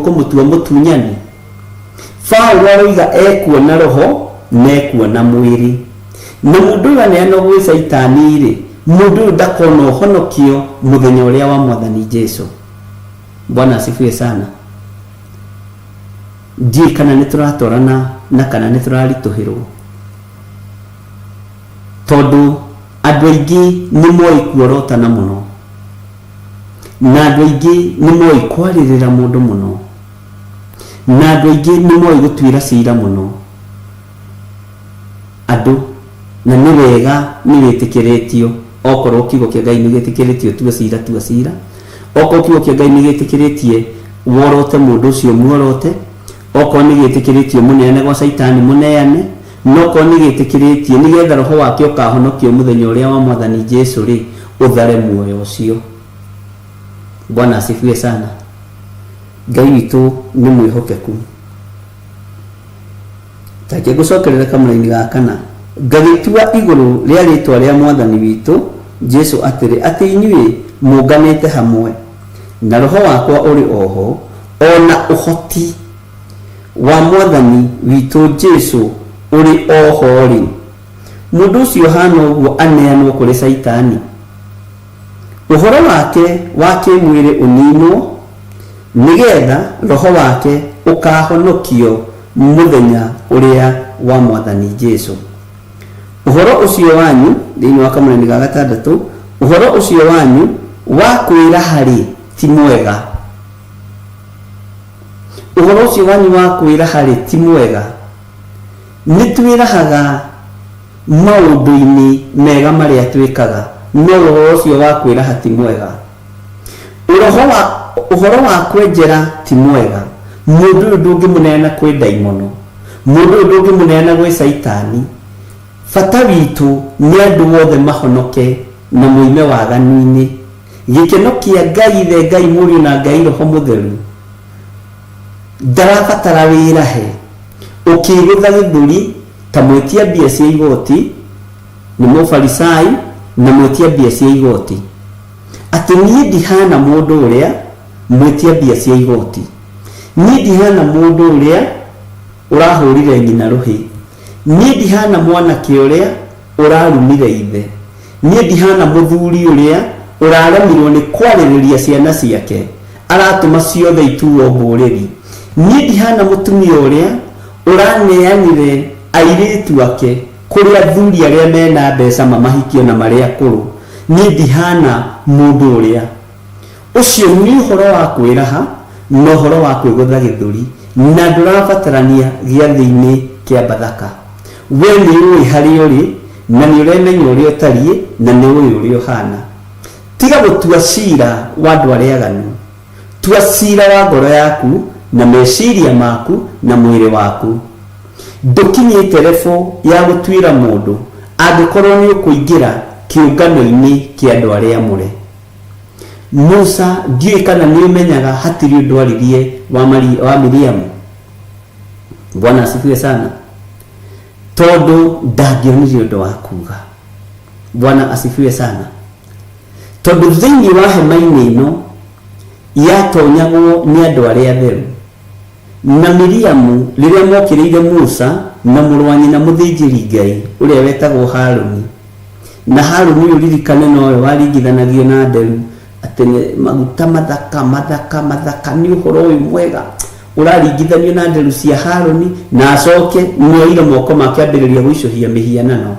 kũmũtua mũtunyani. Paũlũ aroiga ekuona roho na ekuona mwĩrĩ, na mũndũ ũyũ aneanwo gwĩ Saitani rĩ mũndũ ũyũ ndakona ũhonokio mũthenya ũrĩa wa Mwathani Jesũ. Bwana asifiwe sana. Ndiĩ kana nĩ tũratwarana na kana nĩ tũraritũhĩrwo, tondũ andũ aingĩ nĩ moĩ kuorotana mũno na andũ aingĩ nĩ moĩ kwarĩrĩra mũndũ mũno, na andũ aingĩ nĩ moĩ gũtuĩra cira mũno andũ, na nĩ wega nĩ wĩtĩkĩrĩtio okorwo kiugo kĩa Ngai nĩ gĩtĩkĩrĩtio tua cira, okorwo kiugo kĩa Ngai nĩ gĩtĩkĩrĩtie worote mũndũ ũcio muorote, okorwo nĩ gĩtĩkĩrĩtio mũneane gwa Saitani mũneane, noko nĩ gĩtĩkĩrĩtie nĩgetha roho wake ũkahonokio mũthenya ũrĩa wa Mwathani Jesũ rĩ, ũthare muoyo ũcio. Bwana asifiwe sana. Ngai witũ nĩ mwĩhokeku. Take gũcokerera kamũra-inĩ ga kana, ngagĩtua igũrũ rĩa rĩtwa rĩa Mwathani witũ Jesũ atĩrĩ, atĩ inyuĩ mũnganĩte hamwe na roho wakwa ũrĩ oho, ona ũhoti wa Mwathani witũ Jesũ ũrĩ oho rĩ, mũndũ ũcio hana ũguo aneanwo kũrĩ Saitani, ũhoro wake wa kĩmwĩrĩ ũninwo, nĩgetha roho wake ũkahonokio mũthenya ũrĩa wa Mwathani Jesũ. Ũhoro ũcio wanyu thĩinĩ wa kamũra-inĩ ga gatandatũ, ũhoro ũcio wanyu wa kwĩra harĩ ti mwega. Ũhoro ũcio wanyu wa kwĩra harĩ ti mwega. Nĩ twĩrahaga maũndũ-inĩ mega marĩa twĩkaga, no ũhoro ũcio wa kwĩraha ti mwega. Ũhoro wa kwenjera ti mwega. Mũndũ ũyũ ndũngĩmũneana kwĩ ndaimono, mũndũ ũyũ ndũngĩmũneana gwĩ Saitani. Bata witũ nĩ andũ othe mahonoke na mũime waganu-inĩ. Gĩkeno kĩa Ngai Ithe, Ngai Mũriũ na Ngai Roho Mũtheru ndarabatara wĩrahe ũkĩgũtha gĩthũri ta mwĩtia mbia cia igoti, nĩ mũfarisai na mwĩtia mbia cia igoti, atĩ niĩ ndihana mũndũ ũrĩa mwĩtia mbia cia igoti, niĩ ndihana mũndũ ũrĩa ũrahũrire nyina rũhĩ, niĩ ndihana mwanake ũrĩa ũrarumire ithe, niĩ ndihana mũthuri ũrĩa ũraremirwo nĩ kwarĩrĩria ciana ciake aratũma ciothe ituo mbũrĩri, niĩ ndihana mũtumia ũrĩa ũraneanire airĩtu ake kũrĩ athuri arĩa mena mbeca mamahikio na marĩa akũrũ, niĩ ndihana mũndũ ũrĩa. Ũcio nĩ ũhoro wa kwĩraha na ũhoro wa kwĩgũtha gĩthũri, na ndũrabatarania gĩathĩ-inĩ kĩa Bathaka. We nĩ ũĩ harĩa ũrĩ, na nĩ ũremenya ũrĩa ũtariĩ, na nĩ ũĩ ũrĩa ũhana. Tiga gũtua cira wa andũ arĩa aganu, tua cira wa ngoro yaku na meciria maku na mwĩrĩ waku. Ndũkinyĩte level ya gũtuĩra mũndũ angĩkorwo nĩ ũkũingĩra kĩũngano-inĩ kĩa andũ arĩa amũre. Musa ndiũĩ kana nĩ ũmenyaga hatirĩ ũndũ aririe wa Miriamu. Bwana asifiwe sana. Tondũ ndangĩonire ũndũ wa kuga. Bwana asifiwe sana. Tondũ thĩinĩ wa hema-inĩ ĩno yatonyagwo nĩ andũ arĩa atheru, na Miriamu rĩrĩa mokĩrĩire Musa na mũrũ wa nyina mũthĩnjĩri Ngai ũrĩa wetagwo Harũni, na Harũni ũririkane nowe waringithanagio na nderu atĩ maguta mathaka nĩ ũhoro ũyũ mwega ũraringithanio na nderu cia Harũni, na acoke nĩoire moko make ambĩrĩria gũicũhia mĩhianano.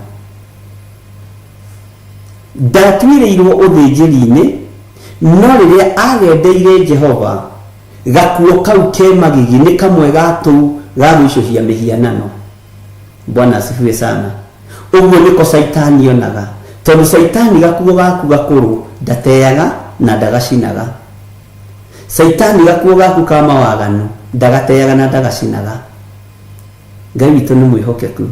Ndatuĩrĩirwo ũthĩnjĩri-inĩ, no rĩrĩa agendeire Jehova gakuo kau ke magigi nĩ kamwe gatũ ga gũicũhia mĩhianano. Bwana asifiwe sana. Ũguo nĩko Saitani onaga, tondũ Saitani gakuo gaku gakũrũ ndateaga na ndagacinaga. Saitani gakuo gaku ka mawaganu ndagateaga na ndagacinaga. Ngai witũ nĩ mwĩhokeku.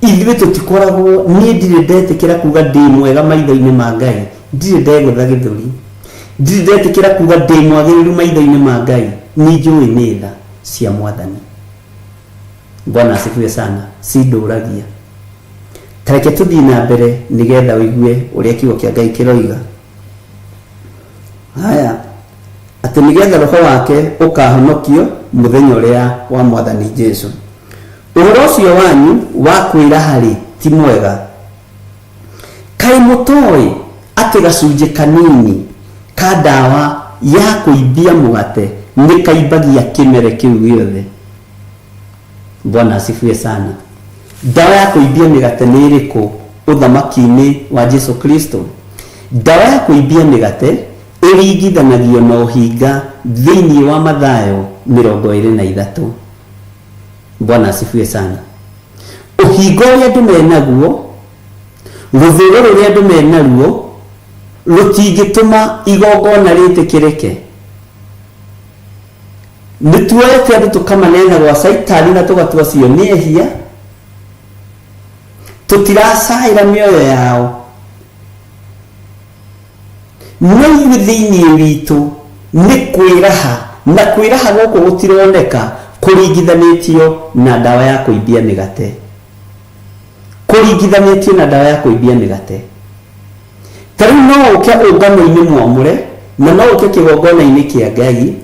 Ithuĩ tũtikoragwo, niĩ ndirĩ ndetĩkĩra kuga ndĩ mwega maitho-inĩ ma Ngai, ndirĩ ndegũtha gĩthũri, ndirĩ ndetĩkĩra kuga ndĩ mwagĩrĩru maitho-inĩ ma Ngai, nĩ njũĩ nĩ tha cia Mwathani. Bwana asifiwe sana. Si ndũragia. Tareke tũthiĩ na mbere nĩgetha ũigue ũrĩa kiugo kĩa Ngai kĩroiga. Haya, atĩ nĩgetha roho wake ũkahonokio mũthenya ũrĩa wa Mwathani Jesũ. Ũhoro ũcio wanyu wa kwĩra harĩ ti mwega. Kaĩ mũtoĩ atĩ gacunjĩ kanini ka ndawa ya kũimbia mũgate nĩ kaimbagia kĩmere kĩu gĩothe? Bwana asifiwe sana. Ndawa ya kũimbia mĩgate nĩ ĩrĩkũ ũthamaki-inĩ wa Jesũ Kristo? Ndawa ya kũimbia mĩgate ĩringithanagio na ũhinga thĩinĩ wa Mathayo 23. Bwana asifiwe sana. Ũhinga ũrĩa andũ menaguo, rũthũũro rũrĩa andũ menaruo, rũtingĩtũma igongona rĩtĩkĩrĩke. Nĩtuoete andũ tũkamanena gwa Saitani na tũgatua cio nĩ ehia, tũtiracaĩra mĩoyo yao. No ithuĩ thĩinĩ witũ nĩ kwĩraha, na kwĩraha gũkũ gũtironeka kũringithanĩtio na ndawa ya kũimbia mĩgate. Kũringithanĩtio na ndawa ya kũimbia mĩgate. Tarĩu no ũke ũngano-inĩ mwamũre, na no ũke kĩgongona-inĩ kĩa Ngai,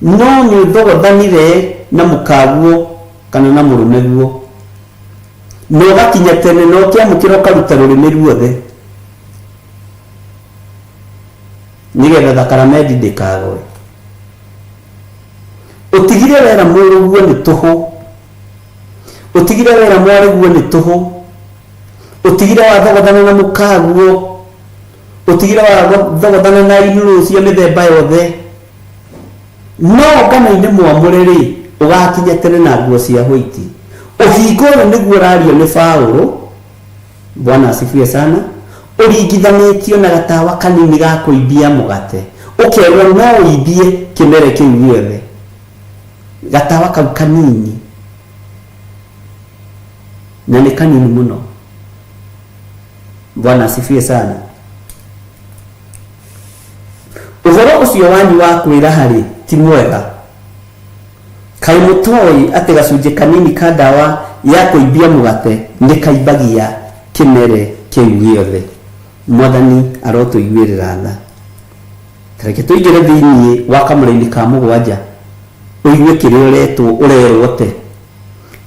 no nĩ ũthogothanire na mũkaguo kana na mũrũme guo, na ũgakinya tene na ũkĩamũkĩra ũkaruta rũrĩmĩ ruothe, nĩgetha thakramenti ndĩkagoe. Ũtigire wera mũrũguo nĩ tũhũ, ũtigire wera mwarĩguo nĩ tũhũ, ũtigire wathogothana na mũkaguo, ũtigire wathogothana na inũrũ cia mĩthemba yothe. No ngano-inĩ mwamũre rĩ, ũgakinya tene na nguo cia hwaiti. Ũhinga ũyũ nĩguo ũrario nĩ Paũlũ, Bwana asifiwe sana, ũringithanĩtio na gatawa kanini ga kũimbia mũgate. Ũkerwo no ũimbie kĩmere kĩu gĩothe, gatawa kau kanini, na nĩ kanini mũno. Bwana asifiwe sana. Ũhoro ũcio wanyu wa kwĩraha rĩ, ti mwega. Kaĩ mũtoĩ atĩ gacunjĩ kanini ka ndawa ya kũimbia mũgate nĩ kaimbagia kĩmere kĩu gĩothe. Mwathani arotũiguĩrĩra tha. Tareke tũingĩre thĩinĩ wa kamũra-inĩ ka 7 ũigue kĩrĩa ũrerwo te.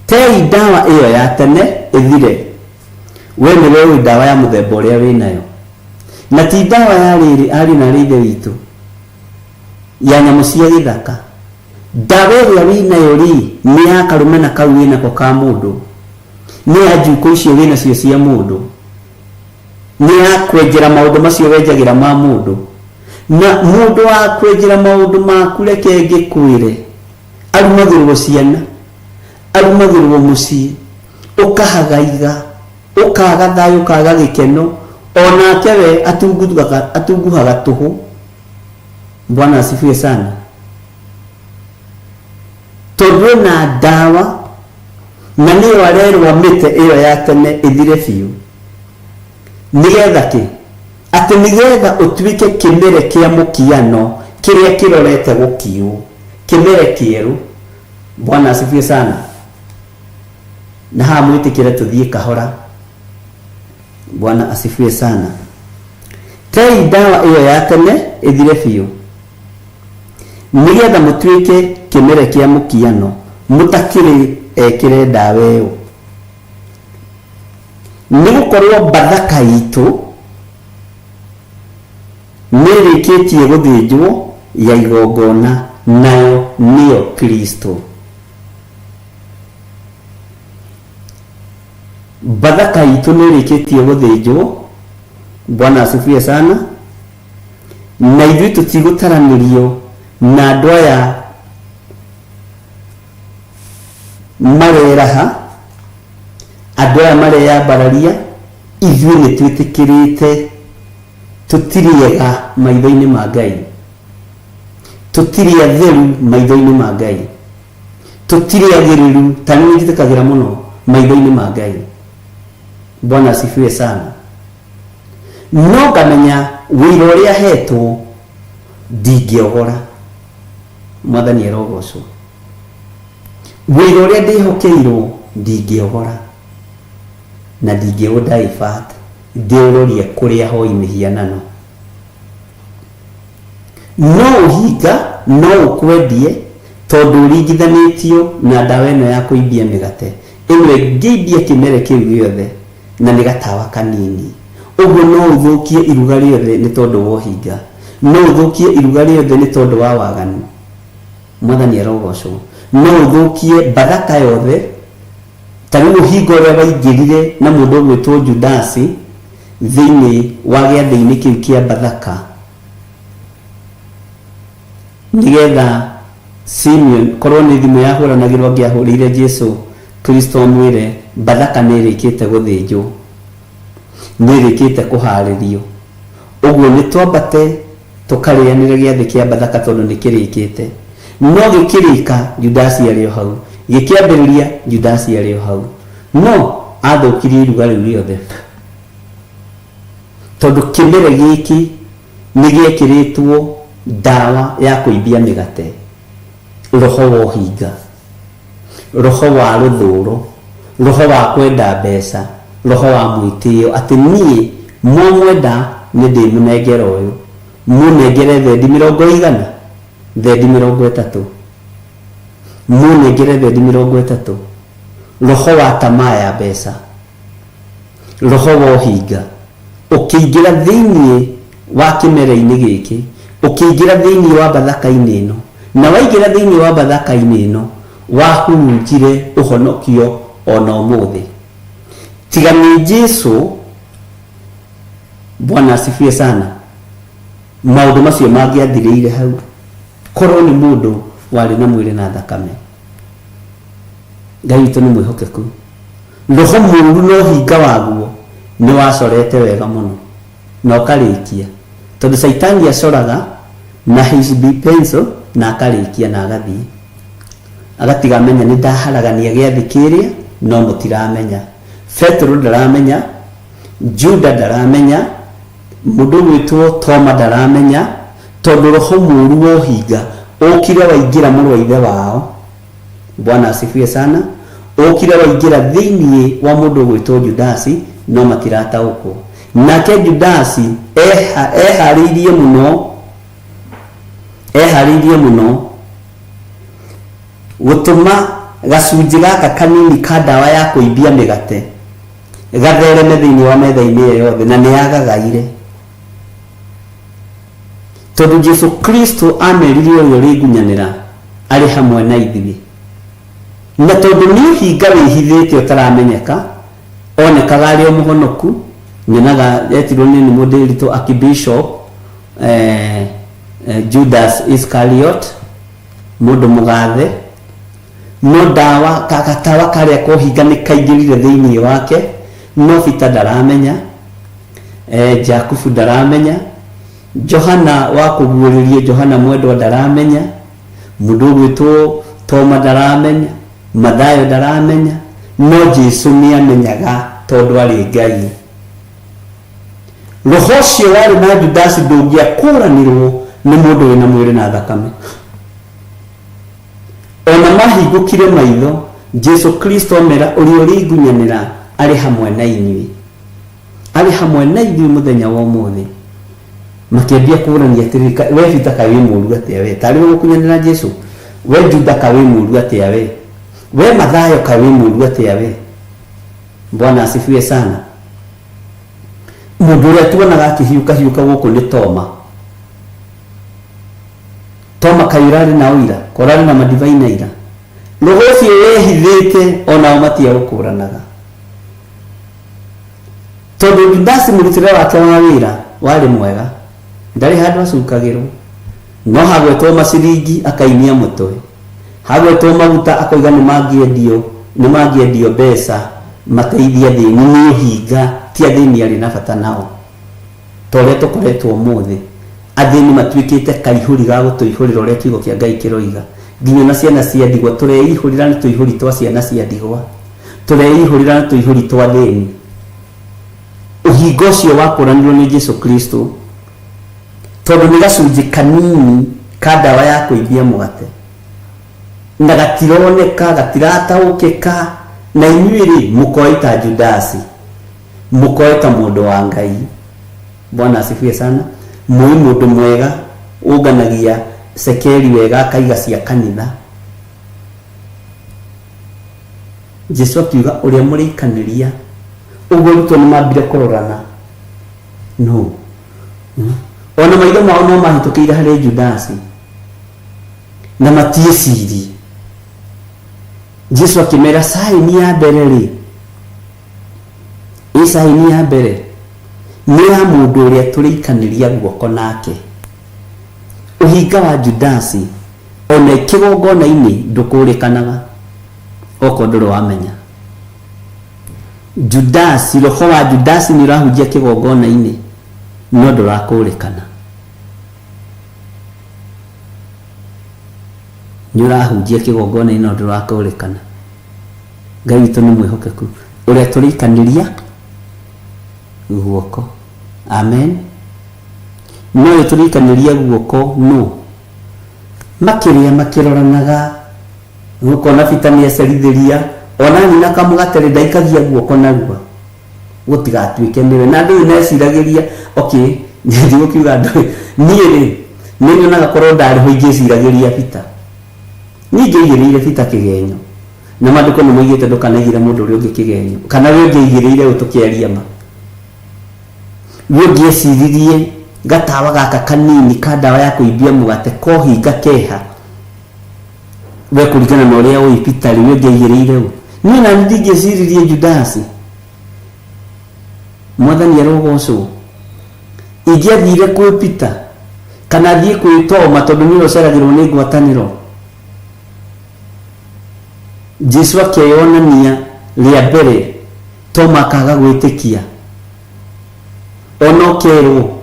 Tei ndawa ĩyo ya tene ĩthire, we nĩwe ũĩ ndawa ya mũthemba ũrĩa wĩnayo. Na ti ndawa ya rĩrĩ arĩ na ithe witũ ya nyamũ cia gĩthaka. Ndawa ĩrĩa wĩnayo rĩ nĩ ya karũmena kau wĩnako ka mũndũ, nĩ ya njukũ icio wĩnacio cia mũndũ, nĩ ya kwenjera maũndũ macio wenjagĩra ma mũndũ. Na mũndũ wa kwenjera maũndũ maku reke ngĩkwĩre, arumagĩrwo ciana, arumagĩrwo mũciĩ, ũkahagaiga, ũkaga thayũ, ũkaga gĩkeno, onake we atunguhaga tũhũ. Bwana asifiwe sana. Tondũ na ndawa, na nĩyo arerwo mĩte ĩyo ya tene ĩthire biũ. Nĩgetha kĩ? Atĩ nĩgetha ũtuĩke kĩmere kĩa mũkiano kĩrĩa kĩrorete gũkiũ, kĩmere kĩerũ. Bwana asifiwe sana. Na haha mwĩtĩkĩre tũthiĩ kahora. Bwana asifiwe sana. Tei ndawa ĩyo ya tene ĩthire biũ, nĩgetha mũtuĩke kĩmere kĩa mũkiano, mũtakĩrĩ ekĩre ndawa ĩyo. Nĩgũkorwo Bathaka itũ nĩrĩkĩtie gũthĩnjwo ya igongona, nayo nĩyo Kristo. Bathaka itũ nĩrĩkĩtie gũthĩnjwo. Bwana asifiwe sana. Na ithuĩ tũtigũtaranĩrio na andũ aya mareraha, andũ aya mareyambararia. Ithuĩ nĩtwĩtĩkĩrĩte tũtirĩega maitho-inĩ ma Ngai, tũtirĩ atheru maitho-inĩ ma Ngai, tũtirĩ agĩrĩru, ta niĩ njĩtĩkagĩra mũno maitho-inĩ ma Ngai. Bwana asifiwe sana. No ngamenya wĩra ũrĩa hetwo ndingĩogora. Mwathani arogocwo. Wĩra ũrĩa ndĩhokeirwo ndingĩogora, na ndingĩũdivert ndĩũrorie kũrĩa hoi mĩhianano. No ũhinga, no ũkwendie, tondũ ũringithanĩtio na ndawa ĩno ya kũimbia mĩgate. Ĩno ĩngĩimbia kĩmere kĩu gĩothe, na nĩ gatawa kanini. Ũguo no ũthũkie iruga rĩothe nĩ tondũ wa ũhinga, no ũthũkie iruga rĩothe nĩ tondũ wa waganu. Mwathani arogocwo. No ũthũkie Bathaka yothe. Tarĩu ũhinga ũrĩa waingĩrire na mũndũ ũgwĩtwo Judasi thĩinĩ wa gĩathĩ-inĩ kĩu kĩa Bathaka, nigetha Simeon korwo ni thimu yahuranagirwo ngiahurire Jesu Kristo mwire Bathaka nirikite guthinjwo, nirikite kuharirio. Uguo ni twambate tukarianire giathi kia Bathaka tondu nikirikite. No gikirika Judasi ari hau, gikiambiriria Judasi ari hau. No athukirie iruga riu riothe tondu kimere giki ni giekiritwo dawa ya kuibia migate, roho wa hinga, roho wa ruthuro, roho wa kwenda mbeca, roho wa mwitio ati nie mwenda ni ndi munengera uyu munengere thendi 100 thendi 30 munengere thendi 30 roho wa tamaa ya mbeca, roho wa hinga ukiingira thiini wa kimere-ini giki, ukiingira thiini wa Bathaka-ini ino, na waingira thiini wa Bathaka-ini ino wahunjire uhonokio ona umuthi. Tiga ni Jesu, Bwana asifiwe sana, maundu macio mangiathiriire hau korwo ni mundu wari na mwire na thakame. Ngai witu ni mwihokeku, roho muru no hinga waguo ni wacorete wega muno na ukarikia, tondu Saitani acoraga na his pencil na akarikia na agathie agatiga menya ni ndaharagania giathi kiria no mutiramenya. Petro ndaramenya, Juda ndaramenya, mundu gwitwo Toma ndaramenya, tondu roho muru wo hinga ukire waingira mũrũ wa ithe wao. Bwana asifiwe sana. Ukire waingira thiini wa mundu gwitwo Judasi no matirataũkwo. Nake Judasi eharirie muno gutuma gacunji gaka kanini ka dawa ya kuibia migate gathereme thiini wa metha-ini iyo yothe, na ni yagagaire tondu Jesu Kristo ameririe uyu ringunyanira ari hamwe na ithuĩ, na tondu ni hinga wihithite utaramenyeka onekaga ari muhonoku. Nyonaga yetirwo ni mundu rito akibishop Judas Iscariot, mundu mugathe, no dawa kakatawa karia kuhinga ni kaingirire thiini wake. No Peter ndaramenya, Jakubu ndaramenya, Johana wa kuguuririe Johana mwendwa ndaramenya, mundu gwitwo Toma ndaramenya, Mathayo ndaramenya, no Jesu ni amenyaga tondu ari Ngai. Roho ucio wari na Judasi ndungiakũranirwo ni mundu wina mwiri na thakame. Ona mahingũkire maitho, Jesu Kristo mera uria ringunyanira ari hamwe na inyuĩ, ari hamwe na inyuĩ muthenya wa umuthi. Makiambia kũrania atirika, we Peter kawi mũru atia we, tari gukunyanira Jesu, we Juda kawi mũru atia we, we Mathayo kawi mũru atia we. Bwana asifiwe sana. Mundu uria tuonaga akihiuka guku ni Toma. Toma kairari na uira, korari na madivaina ira. Roho ucio wehithite ona matia gukuranaga. Tondu Judasi murutire wake wa wira wari mwega, ndari handu acukagirwo. No hagwetwo maciringi akainia mutwe, hagwetwo maguta akoiga ni mangiendio mbeca mateithia thini ni hinga ti athini ari na bata nao. Tore tukoretwo muthi athini matuikite kaihuri ga gutuihurira uria kiugo kia Ngai kiroiga, nginya na ciana cia ndigwa tureihurira ni tuihuri twa ciana cia ndigwa, tureihurira ni tuihuri twa thini. Uhingo ucio wakuranirwo ni Jesu Kristo tondu ni gacunji kanini ka dawa ya kuibia mugate, na gatironeka gatirataũkĩka, na inyuĩ mukoita Judasi, mukoita mundu wa Ngai. Bwana asifiwe sana. Mundu mwega unganagia sekeri wega akaiga cia kanitha. Jesu akiuga uria murikaniria uguo ruto ni mambire kurorana. No. Ona maitho mao no mahitukiire hari Judasi na matieciri. Jesu akimera saini ya mbere ri, isaini ya mbere ni ya mundu uria turikaniria guoko nake, uhinga wa Judasi ona kigongona-ini ndukũrĩkanaga oko ndũrĩ wamenya. Judasi, roho wa Judasi nĩ ũrahunjia kigongona-ini no ndũrakũrĩkana. Nĩ ũrahunjia kigongona-ini no ndũrakũrĩkana. Ngai witũ nĩ mwĩhokeku ũrĩa tũrĩkanĩria guoko. Amen. No tũrĩkanĩria guoko no makĩria makĩroranaga gũkona Peter nĩ acerithĩria ona nyina kamũgatarĩ ndaikagia guoko narua gũtigatuĩke nĩwe na andũ neciragĩria okay nĩ gũkiuga andũ niĩ nĩ nyonaga korwo ndarĩ ho ingĩciragĩria Peter ningĩ igĩrĩire Peter kĩgenyo na maandĩko nĩ moigĩte ndũkanaigĩre mũndũ ũrĩa ũngĩ kĩgenyo kana we ũngĩigĩrĩire ũtũkĩaria ma we ũngĩeciririe gatawa gaka kanini ka ndawa ya kũimbia mũgate kohinga keha we kũringana na ũrĩa ũĩ Peter we ũngĩigĩrĩire u niĩ na ndingĩciririe Judasi mwathani arogocwo ingĩathire kwĩ Peter kana thiĩ kwĩ Toma tondũ nĩ ũceragĩrwo nĩ ngwatanĩro. Jesu akĩyonania rĩa mbere Toma akaga gwĩtĩkia ono kerwo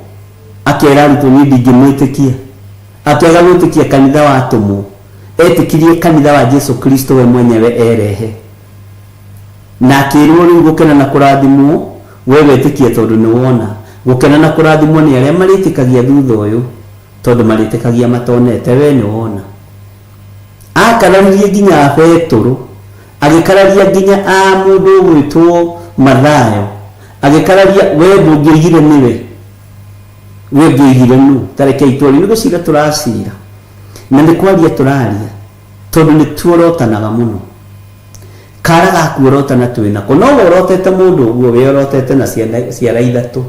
akera arutwo nĩ ndingĩmwĩtĩkia akĩaga gwĩtĩkia kanitha watũmwo etĩkirie kanitha wa Jesu Kristo we mwenyewe erehe na akĩrwo rĩu gũkena na kũrathimwo we wetĩkie tondũ nĩ wona gũkena na kũrathimwo nĩ arĩa marĩtĩkagia thutha ũyũ tondũ marĩtĩkagia matonete we nĩ wona. Akararirie nginya Petro agĩkararia nginya mũndũ ũgwĩtwo Mathayo agĩkararia we ndũngĩigire nĩwe we ngĩigire nũ tareke itũri nĩ gũcira tũracira na nĩ kwaria tũraria tondũ nĩ tuorotanaga mũno kara gakuorotana twĩnako no worotete mũndũ ũguo wĩorotete na ciara ithatũ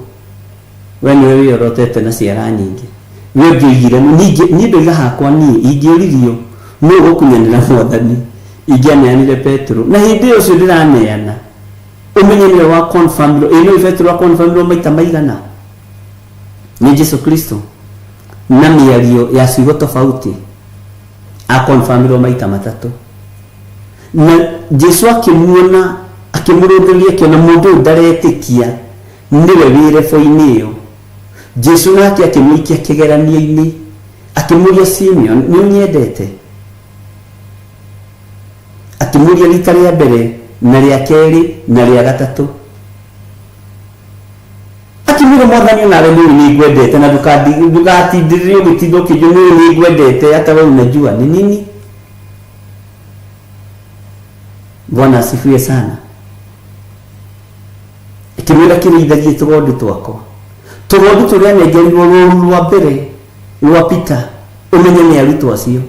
we nĩwe wĩorotete na ciara nyingĩ we ngĩigire nũ niĩ ndoiga hakwa niĩ ingĩũririo no gũkunyanĩra Mwathani ingĩaneanire Petro na hĩndĩ ũcio ndĩraneana umenye nĩwe wa confirmiro ĩno Petro wa confirmiro maita maigana ni Jesu Kristo na mĩario ya ciugo tofauti a confirmiro maita matatũ na Jesu akĩmuona akĩmũrũthĩria akiona mũndũ ndaretĩkia nĩwe wĩ rebo-inĩ ĩyo. Jesu nake akĩmũikia kĩgeranio-inĩ akĩmũria Simeon nĩ ũnyendete akĩmũria rita rĩa mbere na rĩa kerĩ na rĩa gatatũ akĩmwĩra Mwathani nawe nĩ ngwendete na ndũgatindĩrĩrie mũtindo kĩnjũ nĩ ngwendete hata wewe unajua ni nini. Bwana asifiwe sana. Akĩmwĩra kĩrĩithagie tũgondu twakwa tũgondu tũrĩa nengerirwo rũru rwa mbere rwa Peter ũmenye nĩ arutwo acio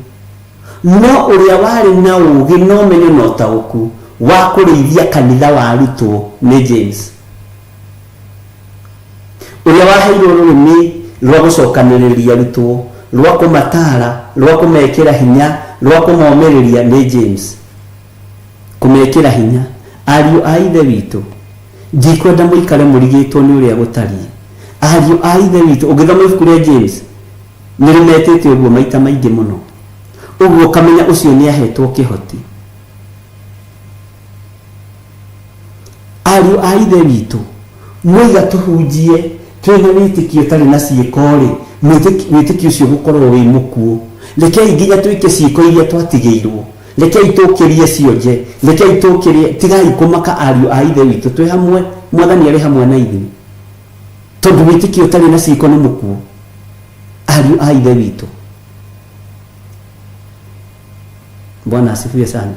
no ũrĩa warĩ na ũũgĩ no ũmenyo na ũtaũku wa kũrĩithia kanitha wa arutwo nĩ James ũrĩa waheirwo rũrĩmĩ rwa gũcokanĩrĩria arutwo rwa kũmatara rwa kũmekĩra hinya rwa kũmomĩrĩria nĩ James kũmekĩra hinya. Ariũ a ithe witũ ndikwenda mũikare mũrigĩtwo nĩ ũrĩa gũtariĩ. Ariũ a ithe witũ ũngĩthoma ibuku rĩa James nĩrĩmetĩte ũguo maita maingĩ mũno ũguo kamenya ũcio nĩ ahetwo kĩhoti. Ariũ a ithe witũ mwĩga tũhunjie twĩna wĩtĩkio ũtarĩ na ciĩko-rĩ wĩtĩkio ũcio gũkorwo wĩ mũkuũ. Rekei nginya twĩke ciĩko iria twatigĩirwo rekei tũkĩrie cionje rekei tũkĩrie tigai kũmaka ariũ a ithe witũ twĩ hamwe Mwathani arĩ hamwe na ithuĩ tondũ wĩtĩkio ũtarĩ na ciĩko nĩ mũkuũ. Ariũ a ithe witũ Bwana asifiwe sana.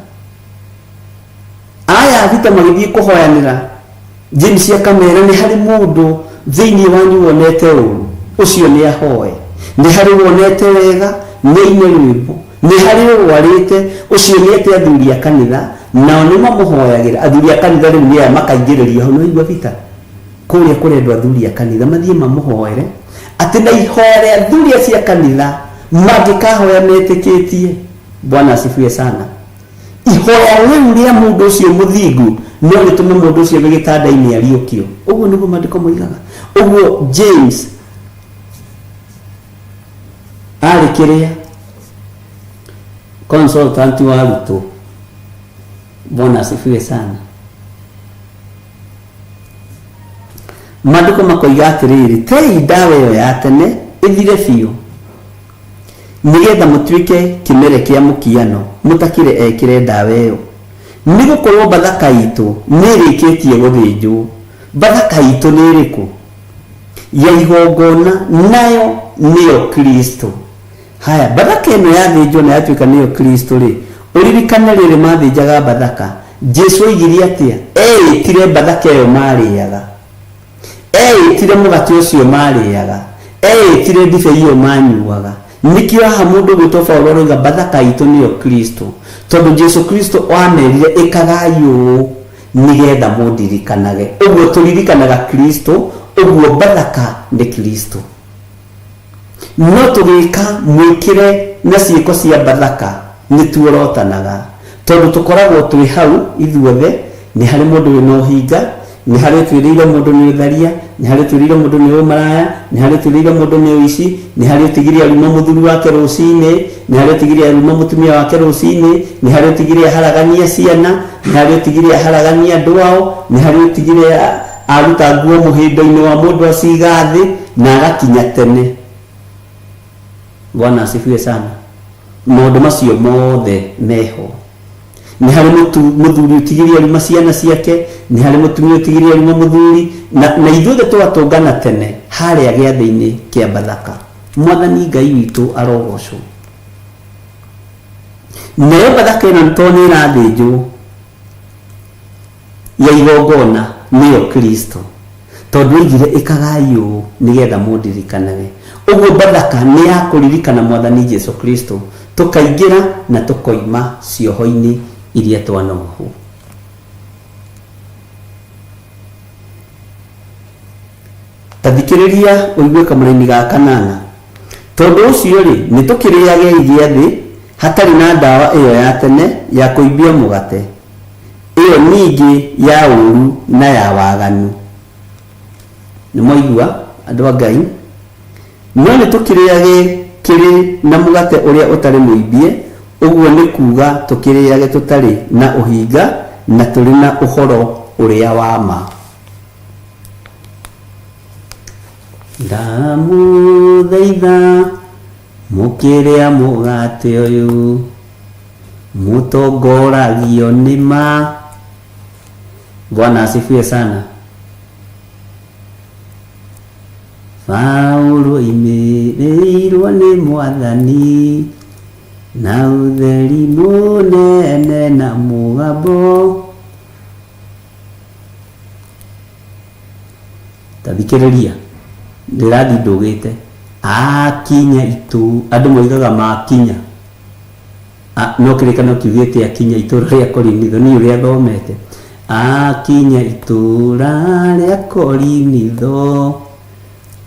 Aya thita magĩthiĩ kũhoyanĩra James akamera nĩ harĩ mũndũ thĩinĩ wanyu wonete ũru ũcio nĩ ahoe nĩ harĩ wonete wega nĩ ine rwĩmbo nĩ harĩ ũrwarĩte ũcio nĩ ete athuri a kanitha nao nĩ mamũhoyagĩra. Athuri a kanitha rĩu nĩ aya makaingĩrĩria hau nĩigua Peter kũrĩa kũrendwo athuri a kanitha mathiĩ mamũhoere atĩ na ihoya rĩa athuri cia kanitha mangĩkahoya metĩkĩtie. Bwana asifiwe sana. Ihoya rĩu rĩa mũndũ ũcio mũthingu no rĩtũme mũndũ ũcio gĩtanda-inĩ ariũkio. Ũguo nĩguo maandĩko moigaga. Ũguo James arĩ kĩrĩa consultant wa arutwo. Bwana asifiwe sana. Maandĩko makoiga atĩrĩrĩ, tei ndawa ĩyo ya tene ĩthire biũ, nĩgetha mũtuĩke kĩmere kĩa mũkiano, mũtakĩre ekĩre ndawa ĩyo. Nĩgũkorwo Bathaka itũ nĩrĩkĩtie gũthĩnjwo. Bathaka itũ nĩ ĩrĩkũ? Ya igongona, nayo nĩyo Kristo. Haya, Bathaka ĩno yathĩnjwo na yatuĩka nĩyo Kristo rĩ, ũririkane rĩrĩ mathĩnjaga Bathaka, Jesu oigire atĩa? Eĩtire Bathaka ĩyo marĩaga, eĩtire mũgate ũcio marĩaga, eĩtire ndibei ĩyo manyuaga. Nĩkĩo haha mũndũ gwĩtwo Paulo oiga Bathaka itũ nĩyo Kristo, tondũ Jesu Kristo amerire ĩkagai ũũ nĩgetha mũndirikanage. Ũguo tũririkanaga Kristo, ũguo Bathaka nĩ Kristo. No tũgĩka mwĩkĩre na ciĩko cia Bathaka nĩtuorotanaga, tondũ tũkoragwo twĩ hau ithuothe. Nĩ harĩ mũndũ wĩna ũhinga, nĩ harĩ twĩrĩire mũndũ nĩ ũtharia, nĩ harĩ twĩrĩire mũndũ nĩ ũmaraya, nĩ harĩ twĩrĩire mũndũ nĩ ũici, nĩ harĩ ũtigire aruma mũthuri wake rũcinĩ, nĩ harĩ ũtigire aruma mũtumia wake rũcinĩ, nĩ harĩ ũtigire aharagania ciana, nĩ harĩ ũtigire aharagania andũ ao, nĩ harĩ ũtigire aruta nguo mũhĩndo-inĩ wa mũndũ aciga thĩ na agakinya tene. Bwana asifiwe sana. Maũndũ macio mothe meho. Nĩ harĩ mũthuri ũtigire aruma ciana ciake, nĩ harĩ mũtumia ũtigire aruma mũthuri, na ithuothe twatũngana tene harĩa gĩathĩ-inĩ kĩa Bathaka. Mwathani Ngai witũ arogocwo. Nayo Bathaka ĩno nĩ tondũ nĩĩrathĩnjwo ya igongona nĩyo Kristo, tondũ oigire ĩkagai ũũ nĩgetha mũndirikanage. Ũguo Bathaka nĩ ya kũririkana Mwathani Jesu Kristo, tũkaingĩra na tũkoima cioho-inĩ iria twanohwo. Tathikĩrĩria ũigue kamũra-inĩ ga kanana. Tondũ ũcio rĩ, nĩ tũkĩrĩage gĩathĩ hatarĩ na ndawa ĩyo ya tene ya kũimbia mũgate, ĩyo ningĩ ya ũũru na ya waganu. Nĩ mwaigua andũ a Ngai? No nĩ tũkĩrĩage kĩrĩ na mũgate ũrĩa ũtarĩ mũimbie, ũguo nĩ kuuga tũkĩrĩage tũtarĩ na ũhinga na tũrĩ na ũhoro ũrĩa wa ma. Ndamũthaitha mũkĩrĩa mũgate ũyũ mũtongoragio nĩ ma. Bwana asifiwe sana. Paulo oimĩrĩirwo nĩ Mwathani na ũtheri mũnene na mũgambo. Tathikĩrĩria, ndĩrathi ndũgĩte. Akinya itu, andũ moigaga makinya. No kĩrĩkanĩro kiugĩte akinya itũũra rĩa Korinitho, nĩ ũrĩa thomete. Akinya itũũra rĩa Korinitho,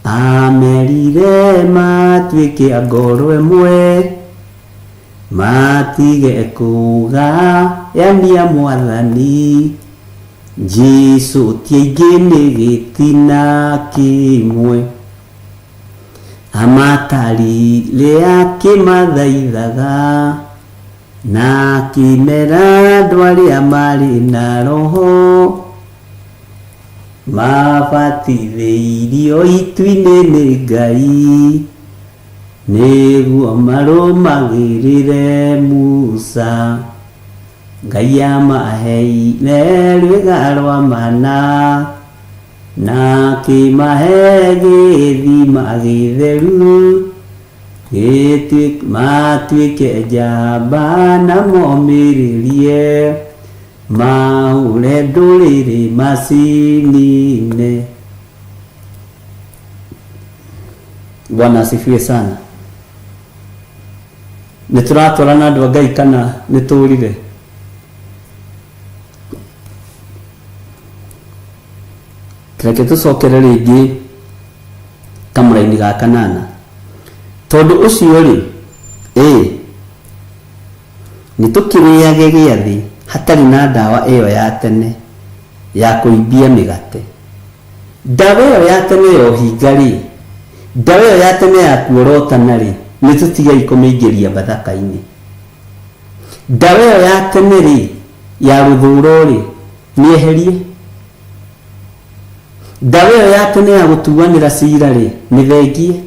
amerire matuĩke ngoro ĩmwe, matige kuga yania Mwathani Jesu tiaingĩ nĩ gĩtina kĩmwe. Amatarire akĩmathaithaga na akĩmera andũ arĩa marĩ na roho mabatithĩirio itu-inĩ nĩ Ngai nĩguo marũmagĩrĩre Musa. Ngai amaheire rwĩga rwa mana na akĩmahe gĩthima gĩtheru matuĩke njamba na momĩrĩrie maure ndũrĩrĩ macinine. Bwana asifiwe sana. Nĩtũratwarana andũ a Ngai kana nĩtũrire? Reke tũcokere rĩngĩ kamũra-inĩ ga kanana. Tondũ ũcio rĩ, nĩtũkĩrĩage gĩathĩ hatarĩ na ndawa ĩyo ya tene ya kũimbia mĩgate. Ndawa ĩyo ya tene ya ũhinga rĩ, ndawa ĩyo ya tene ya kuorotana rĩ, nĩ tũtigai kũmĩingĩria bathaka-inĩ. Ndawa ĩyo ya tene rĩ, ya rũthũũro rĩ, nĩ eherie. Ndawa ĩyo ya tene ya gũtuanĩra cira rĩ, nĩ thengie.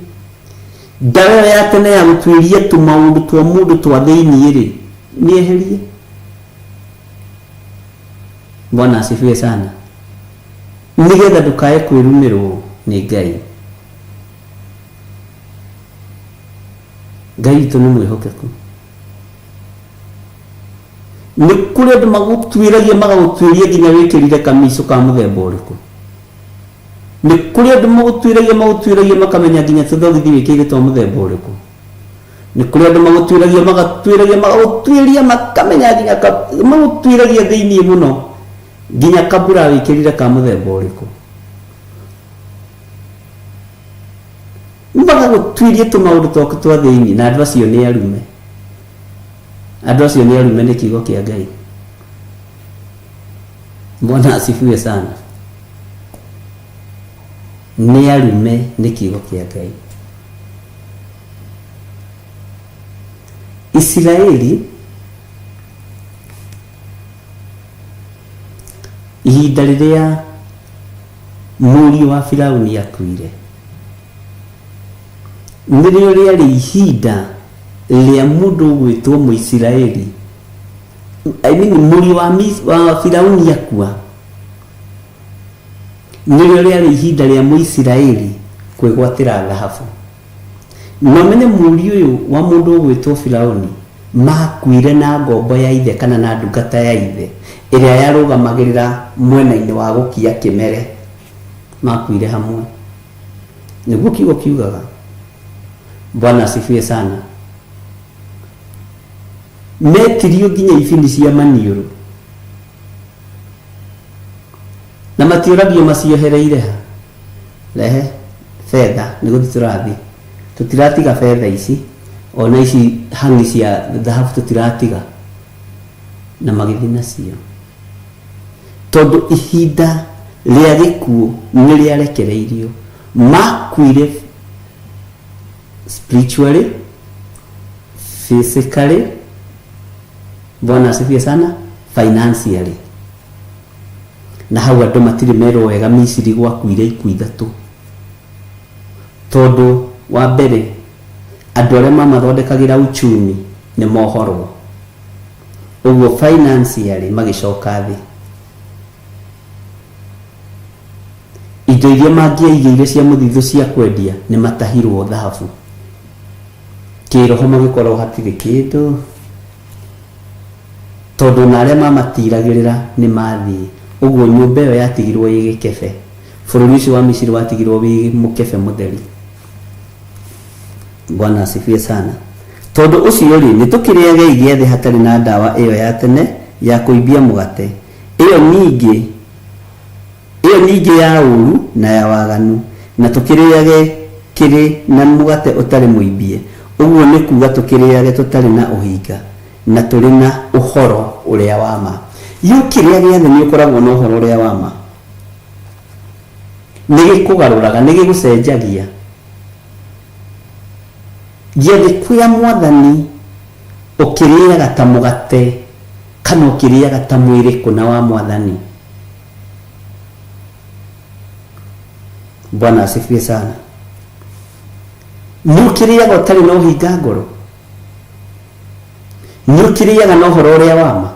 Ndawa ĩyo ya tene ya gũtuĩria tũmaũndũ twa mũndũ twa thĩiniĩ rĩ, nĩ eherie. Bwana asifiwe sana. Nigetha ndũkae kwĩrumĩrwo nĩ Ngai. Ngai witũ nĩ mwĩhokeku. Nĩ kũrĩ andũ magũtuĩragia magagũtuĩria nginya wĩkĩrire kamico ka mũthemba ũrĩkũ. Nĩ kũrĩ andũ magũtuĩragia makamenya nginya tũthogithi wĩkĩrire twa mũthemba ũrĩkũ. Nĩ kũrĩ andũ magũtuĩragia makamenya nginya magũtuĩragia thĩiniĩ mũno nginya kabura wĩkĩrire ka mũthemba ũrĩkũ. Magagũtuĩria tũmaũndũ twaku twa thĩiniĩ, na andũ acio nĩ arume. Andũ acio nĩ arume nĩ kiugo kĩa Ngai. Bwana asifiwe sana. Nĩ arume nĩ kiugo kĩa Ngai. Israeli ihinda rĩrĩa mũriũ wa Firaũni akuire, nĩrĩo rĩarĩ ihinda rĩa mũndũ gwĩtwo Mũisiraeli, mũriũ wa Firaũni akua, nĩrĩo rĩarĩ ihinda rĩa Mũisiraeli kwĩgwatĩra thahabu. Na menye mũriũ ũyũ wa mũndũ gwĩtwo Firaũni makuire na ngombo ya ithe kana na ndungata ya ithe ĩrĩa yarũgamagĩrĩra mwena-inĩ wa gũkia kĩmere, makuire hamwe. Nĩguo kiugo kiugaga. Bwana asifiwe sana. Metirio nginya ibini cia maniũrũ na matiũragio maciohereire ha. Rehe fedha nĩ gũthiĩ tũrathiĩ, tũtiratiga fedha ici, ona ici hangi cia thahabu tũtiratiga, na magĩthiĩ nacio, tondũ ihinda rĩa gĩkuũ nĩ rĩarekereirio. Makuire spiritually, physically, Bwana asifiwe sana, financially. Na hau andũ matirĩ merwo wega Misiri gwakuire ikuũ ithatũ, tondũ wa mbere andũ arĩa mamathondekagĩra uchumi nĩ mohorwo, ũguo financially magĩcoka thĩ. Indo iria mangĩaigĩire cia mũthithũ cia kwendia nĩ matahirwo thahabu. Kĩroho magĩkorwo hatirĩ kĩndũ, tondũ na arĩa mamatiragĩrĩra nĩ mathiĩ. Ũguo nyũmba ĩyo yatigirwo ĩ gĩkebe, bũrũri ũcio wa Misiri watigirwo wĩ mũkebe mũtheri. Bwana asifiwe sana. Tondũ ũcio rĩ, nĩ tũkĩrĩaga igĩathĩ hatarĩ na ndawa ĩyo ya tene ya kũimbia mũgate. Ĩyo ningĩ ya ũru na ya waganu, na tũkĩrĩage kĩrĩ na mũgate ũtarĩ mũimbie. Ũguo nĩ kuga tũkĩrĩage tũtarĩ na ũhinga na tũrĩ na ũhoro ũrĩa wa ma. Kĩrĩa gĩothe nĩ ũkoragwo na ũhoro ũrĩa wa ma, nĩ gĩkũgarũraga, nĩ gĩgũcenjagia. Gĩathĩ kwĩa Mwathani ũkĩrĩaga ta mũgate kana ũkĩrĩaga ta mwĩrĩ kũna wa Mwathani. Bwana asifiwe sana. Nĩ ũkĩrĩaga ũtarĩ na ũhinga ngoro, nĩ ũkĩrĩaga na ũhoro ũrĩa wa ma,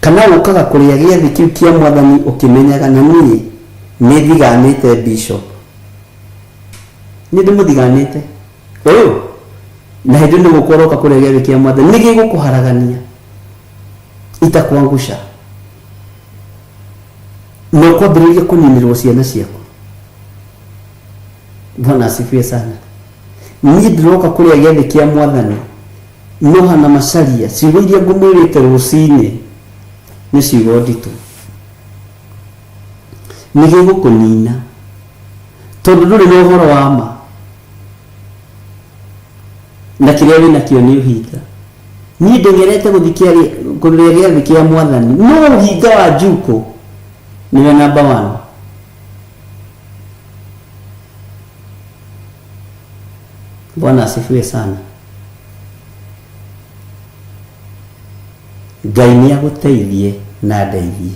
kana ũkaga kũrĩa gĩathĩ kĩu kĩa Mwathani ũkĩmenyaga na niĩ nĩ thiganĩte bishop, nĩ ndĩmũthiganĩte ũyũ, na hĩndĩ nĩ gũkorwo ũka kũrĩa gĩathĩ kĩa Mwathani nĩ gĩgũkũharagania itakwangusha, na ũkwambĩrĩria kũninĩrwo ciana ciaku. Bwana asifiwe sana. Niĩ ndĩroka kũrĩa gĩathĩ kĩa Mwathani no hana macaria, ciugo iria ngũmwĩrĩte rũcinĩ nĩ ciugo nditũ, nĩ gĩgũkũnina tondũ ndũrĩ na ũhoro wa ma, na kĩrĩa wĩnakĩo nĩ ũhinga. Niĩ ndĩgerete gũthikia kũrĩa gĩathĩ kĩa Mwathani, no ũhinga wa njuko nĩwe number 1. Bwana asifiwe sana. Ngai nĩ agũteithie na ndeithie.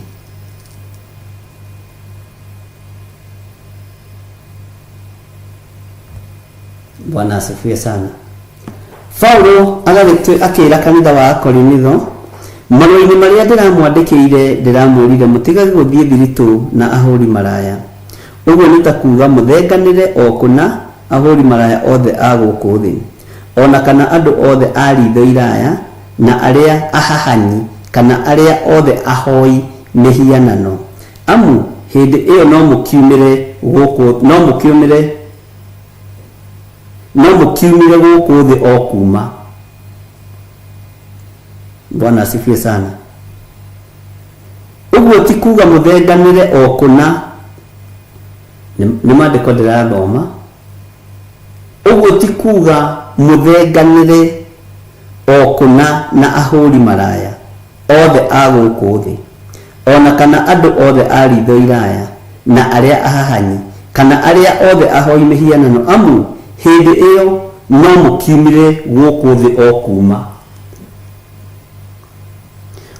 Bwana asifiwe sana. Paulo akĩra kanitha wa Korinitho, marũa-inĩ marĩa ndĩramwandĩkĩire ndĩramwĩrire mũtigage gũthiĩ thiritũ na ahũri maraya. Ũguo nĩ ta kuuga mũthenganĩre o kũna ahũri maraya othe a gũkũ thĩ, ona kana andũ othe a ritho iraya na arĩa ahahanyi kana arĩa othe ahoi mĩhianano. Amu hĩndĩ ĩyo no mũkiumire gũkũ thĩ o kuma. Bwana asifiwe sana. Ũguo ti kuuga mũthenganĩre o kũna, nĩ maandĩko ndĩrathoma. Ũguo ti kuuga mũthenganĩre o kũna na ahũri maraya othe a gũkũ thĩ, ona kana andũ othe a ritho iraya na arĩa ahahanyi kana arĩa othe ahoi mĩhianano. Amu hĩndĩ ĩyo no mũkiumire gũkũ thĩ o kuma.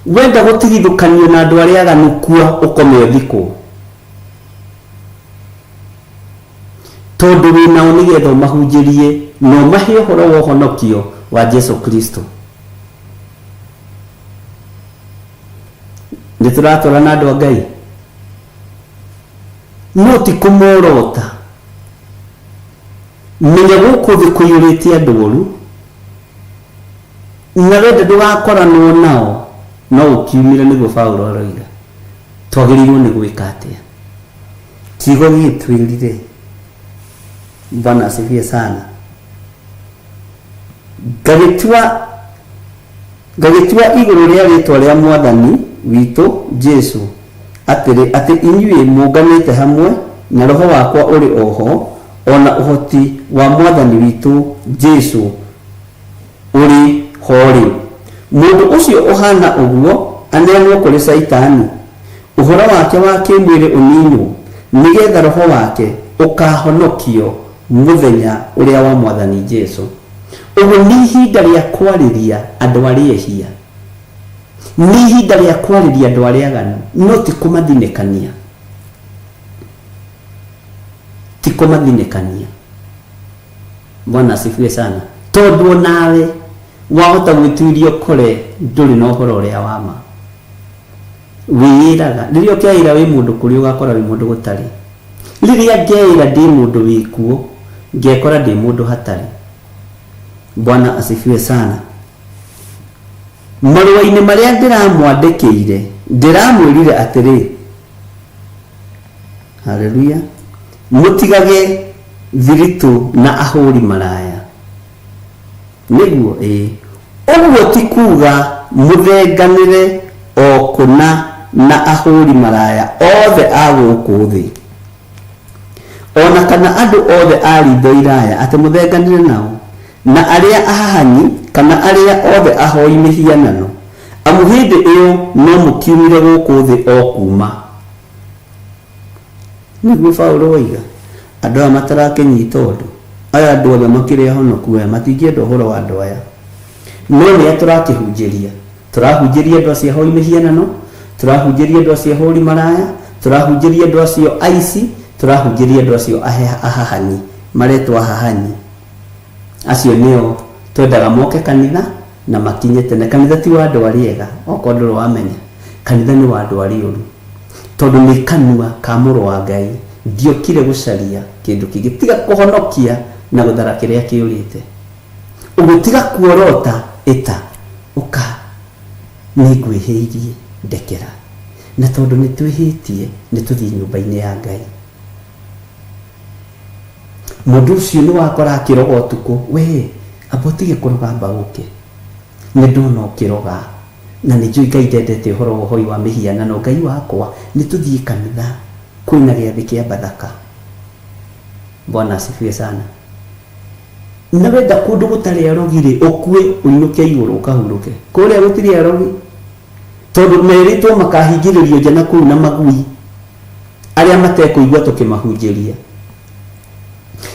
Wenda gũtigithũkanio na andũ arĩa aganu kuo ũkome ũthikũ, tondũ wĩnao nĩgetha ũmahunjĩrie na ũmahe ũhoro wa ũhonokio wa Jesu Kristo. Nĩ tũratũra na andũ a Ngai, no ti kũmorota. Menya gũkũ thĩ kũiyũrĩte andũ ũru, na wenda ndũgakoranwo nao no ũkiumire. Nĩguo Paulo aroiga twagĩrĩirwo nĩ gwĩka atĩa. Kiugo gĩtwĩrire. Bwana asifiwe sana. Gagĩtua igũrũ rĩa rĩtwa rĩa Mwathani witũ Jesu atĩ inyuĩ mũnganĩte hamwe na roho wakwa ũrĩ oho, ona ũhoti wa Mwathani witũ Jesu ũrĩ ho-rĩ, mũndũ ũcio ũhana ũguo aneanwo kũrĩ Saitani, ũhoro wake wa kĩmwĩrĩ ũninwo, nĩgetha roho wake ũkahonokio mũthenya ũrĩa wa Mwathani Jesu. Ũguo nĩ ihinda rĩa kwarĩria andũ arĩa ehia, nĩ ihinda rĩa kwarĩria andũ arĩa aganu, no ti kũmathinĩkania, ti kũmathinĩkania. Bwana asifiwe sana. Tondũ nawe wahota gwĩtuiria ũkore ndũrĩ na ũhoro ũrĩa wa ma, wĩĩraga. Rĩrĩa ũkeĩra wĩ mũndũ kũrĩ ũgakora wĩ mũndũ gũtarĩ. Rĩrĩa ngeĩra ndĩ mũndũ wĩ kuo ngekora ndĩ mũndũ hatarĩ. Bwana asifiwe sana. Marũa-inĩ marĩa ndĩramwandĩkĩire ndĩramwĩrire atĩrĩ, haleluya, mũtigage thiritũ na ahũri maraya. Nĩguo ũguo ti kuuga mũthenganĩre o kũna na ahũri maraya othe a gũkũ thĩ, ona kana andũ othe a ritho iraya atĩ mũthenganĩre nao na arĩa ahahanyi kana arĩa othe ahoi mĩhianano. Amu hĩndĩ ĩyo no mũkiumire gũkũ thĩ o kuma. Nĩguo Paulo oiga andũ aya matarakĩnyita ũndũ, aya andũ othe makĩrĩ ahonoku aya matingĩenda ũhoro wa andũ aya. No nĩ tũrakĩhunjĩria, tũrahunjĩria andũ acio ahoi mĩhianano, tũrahunjĩria andũ acio ahũri maraya, tũrahunjĩria andũ acio aici, tũrahunjĩria andũ acio ahahanyi, maretwo ahahanyi. Acio nĩo twendaga moke kanitha na makinye tene. Kanitha ti wa andũ arĩa ega, okorwo ndũrĩ wamenya. Kanitha nĩ wa andũ arĩa ũru, tondũ nĩ kanua ka mũrũ wa Ngai. Ndiokire gũcaria kĩndũ kĩngĩ tiga kũhonokia na gũthara kĩrĩa kĩũrĩte. Ũguo tiga kuorota ĩta ũka nĩ ngwĩhĩirie ndekera, na tondũ nĩ twĩhĩtie nĩ tũthiĩ nyũmba-inĩ ya Ngai. Mũndũ ũcio nĩ wakora akĩroga ũtukũ, we amba ũtige kũroga amba ũke, nĩ ndona ũkĩroga na nĩ njũĩ Ngai ndendete ũhoro wa ũhoi wa mĩhianano. Ngai wakwa nĩ tũthiĩ kanitha, kwĩna gĩathĩ kĩa Bathaka. Bwana asifiwe sana. Na wenda kũndũ gũtarĩ arogi-rĩ ũkue ũinũke igũrũ ũkahurũke. Kũrĩa gũtirĩ arogi, tondũ merĩtwo makahingĩrĩrio nja na kũu na magui arĩa matekũigua tũkĩmahunjĩria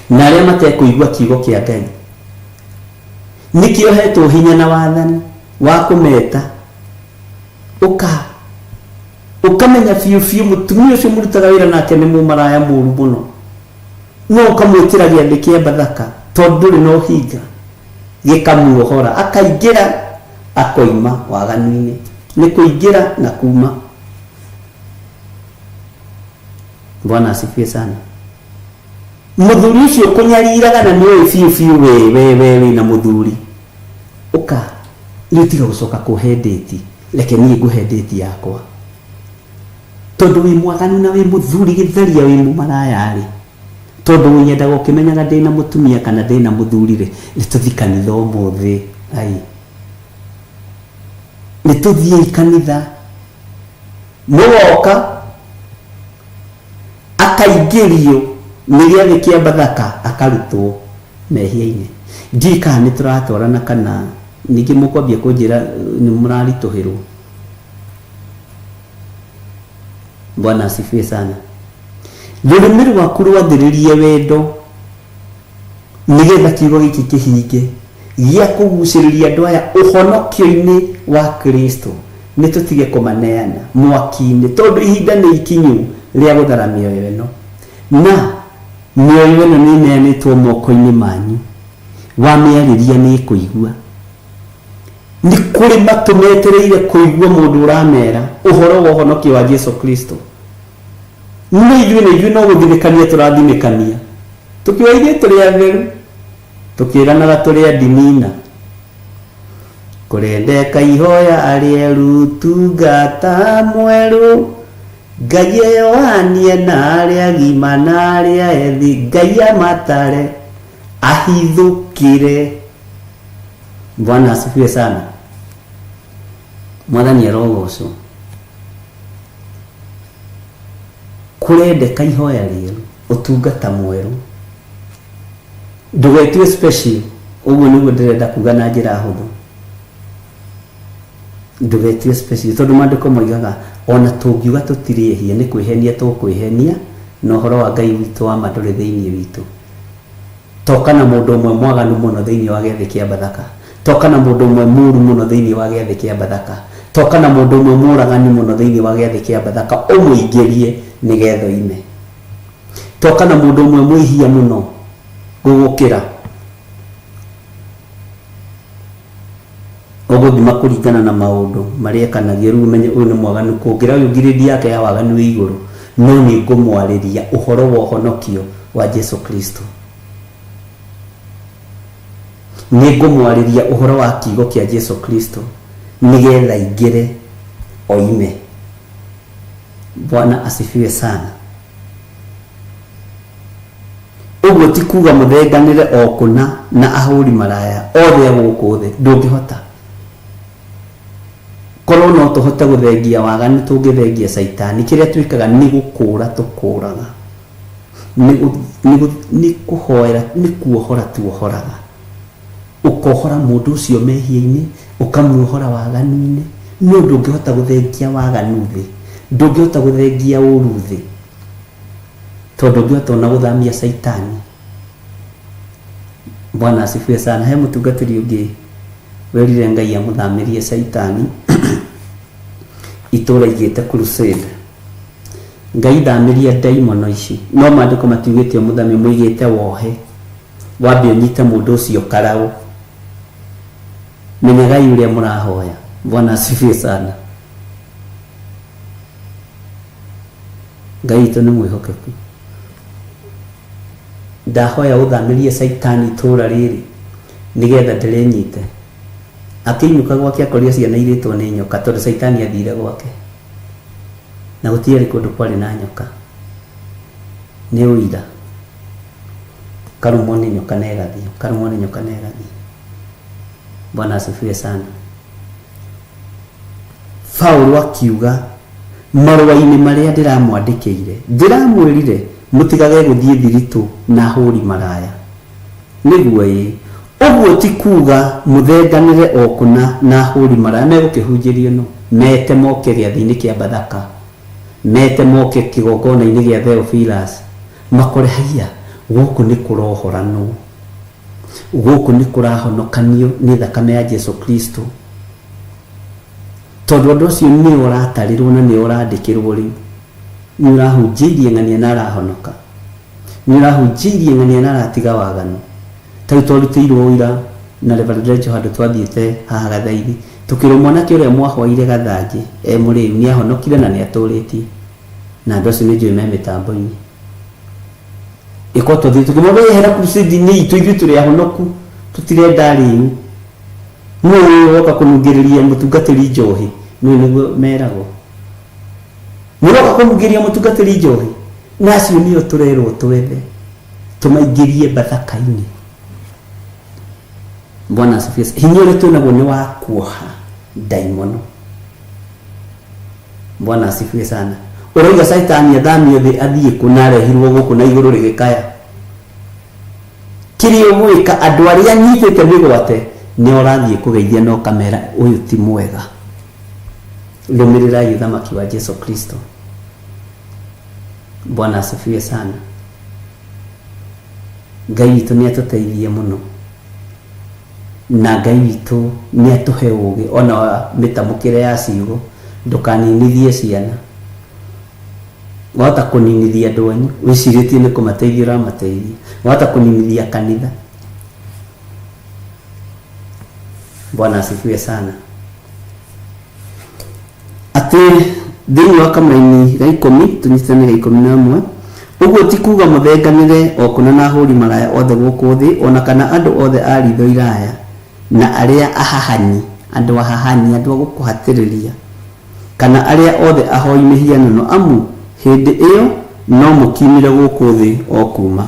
na arĩa matekũigua kiugo kĩa Ngai. nikio hetwo hinya na wathani wa kumeta ukamenya fiu mutumia ucio murutaga wira nake ni mumaraya muru muno no ukamwitira giathi kia Bathaka tondu no hinga gikamuohora akaingira akoima waganuini ni kuingira na kuma. Bwana asifiwe sana. Muthuri ucio kunyariraga na niwe fiu we na muthuri uka litiga gucoka kuhe date reke nie nguhe date yakwa tondu wi mwaganu na wi muthuri githaria wi mumaraya ri tondu nyendaga ukimenyaga ndina mutumia kana ndina muthuri ri nituthi kanitha umuthi ai nituthi kanitha muoka akaigirio nigia kia Bathaka akarutwo mehia-ini ndika ni turatwarana kana ningi mukwambia kunjira ni murarituhirwo. Bwana asifiwe sana. Rurimi rwaku rwathiririe wendo nigetha kiugo giki kihinge gia kuguciriria andu aya uhonokio-ini wa Kristo nitutige kumaneana mwaki-ini tondu ihinda ni ikinyu ria guthara mioyo ino na mioyo ino ni neanitwo moko-ini manyu wamiariria ni kuigua ni kuri matumetereire kuigua mundu uramera uhoro wa uhonokio wa Yesu Kristo ni no guthirikania turathimikania tukiwaithie turi atheru tukiranaga turi adimina kurendeka ihoya arieru tungata mweru Ngai Yohanie na aria gima na aria ethi Ngai amatare ahithukire. Bwana asifiwe sana. Mwathani arogocwo. Kurendeka ihoya rieru utungata mweru ndugetwe special uguo niguo ndirenda kuga na njira huthu ndugetwe special tondu mandiko moigaga ona tungiuga tutirihia ni kwihenia tukwihenia no horo wa Ngai witu wa manduri thiini witu toka na mundu umwe mwaganu muno thiini wa giathi kia Bathaka toka na mundu umwe muru muno thiini wa giathi kia Bathaka toka na mundu umwe muragani muno thiini wa giathi kia Bathaka umuingirie ni getho-ine toka na mundu umwe mwihia muno gugukira uguthima kuringana na maundu maria kanagia ru menye uyu ni mwaganu kungira uyu ngiridi yake ya waganu iguru no ni ngumwariria uhoro wa uhonokio wa Yesu Kristo ni ngumwariria uhoro wa kiugo kia Yesu Kristo nigetha ingire oime. Bwana asifiwe sana. Uguo ti kuga muthenganire okuna na ahuri maraya othe guku thi ndungihota korwo no tuhote guthengia waganu tungithengia saitani kiria twikaga ni gukura tukuraga ni kuhoera ni kuohora tuohoraga ukohora mundu ucio mehia-ini ukamuohora waganu-ini no ndungihota guthengia waganu thi ndungihota guthengia uru thi tondu ndungihota na guthamia saitani. Bwana asifiwe sana. He mutungatiri ungi werire Ngai amuthamirie saitani itura igite crusade Ngai thamirie daimono ici no mandiko matiugite muthami muigite wohe wambe unyite mundu ucio karau menyaga uria murahoya. Bwana asifiwe sana. Ngai tu ni mwihokeku ndahoya uthamirie saitani itura riri nigetha ndirenyite akinyuka gwake akoria ciana iritwo ni nyoka tondu saitani athire gwake na gutiari kundu kwari na nyoka ni uira karumwo ni nyoka na irathio karumwo ni nyoka na irathio. Bwana asifiwe sana. Paulo akiuga marua-ini maria ndiramwandikire mutigage guthie thiritu na huri maraya niguo uguo ti kuga muthenganire okuna na huri maraya megukihunjirio no mete moke giathi-ini kia Bathaka mete moke kigongona-ini gia Theophilus makore haiya guku ni kurohorano guku ni kurahonokanio ni thakame ya Jesu Kristo tondu andu acio ni uratarirwo na ni urandikirwo riu ni urahunjirie ng'ania na arahonoka ni urahunjirie ng'ania na aratiga waganu tau twarutiirwo ira na Reverend Rachel handu twathiite haha Gathaithi tukirwo mwanake uria mwahwaire gathangi muriu ni ahonokire na ni aturitie na andu acio ni njui me mitambo-ini iko twathii tukimwambia hera crusade ni itu ithu turi ahonoku tutirenda riu no woka kunungiriria mutungatiri njohi no niguo meragwo muroka kunungiriria mutungatiri njohi nacio nio turerwo twethe tumaingirie bathaka-ini. Bwana asifiwe. Hinya ule tunaguo ni wa kuoha daimono. Bwana asifiwe sana. Uroiga Saitani athamio thi athie kunarehirwo guku na iguru rigikaya kirio mwika andu aria nyitite migwate ni orathie kugeithia no kamera uyu ti mwega. Rumirira uthamaki wa Jesu Kristo. Bwana asifiwe sana. Ngai witu ni atuteithie muno na Ngai witu ni atuhe ugi ona mitamukire ya ciugo ndukaninithie ciana wata kuninithia andu anyu wiciritie ni kumateithia ramateithia wata kuninithia kanitha. Bwana asifiwe sana. Ati thiini wa Kamaini ga 10 tunyitane ga 11 uguo ti kuga muthenganire o kuna na huri maraya othe guku thi ona kana andu othe a ritho iraya na aria ahahani andu ahahani andu gukuhatiriria kana aria othe ahoi mihianano amu hindi iyo no mukimire guku thi o kuma.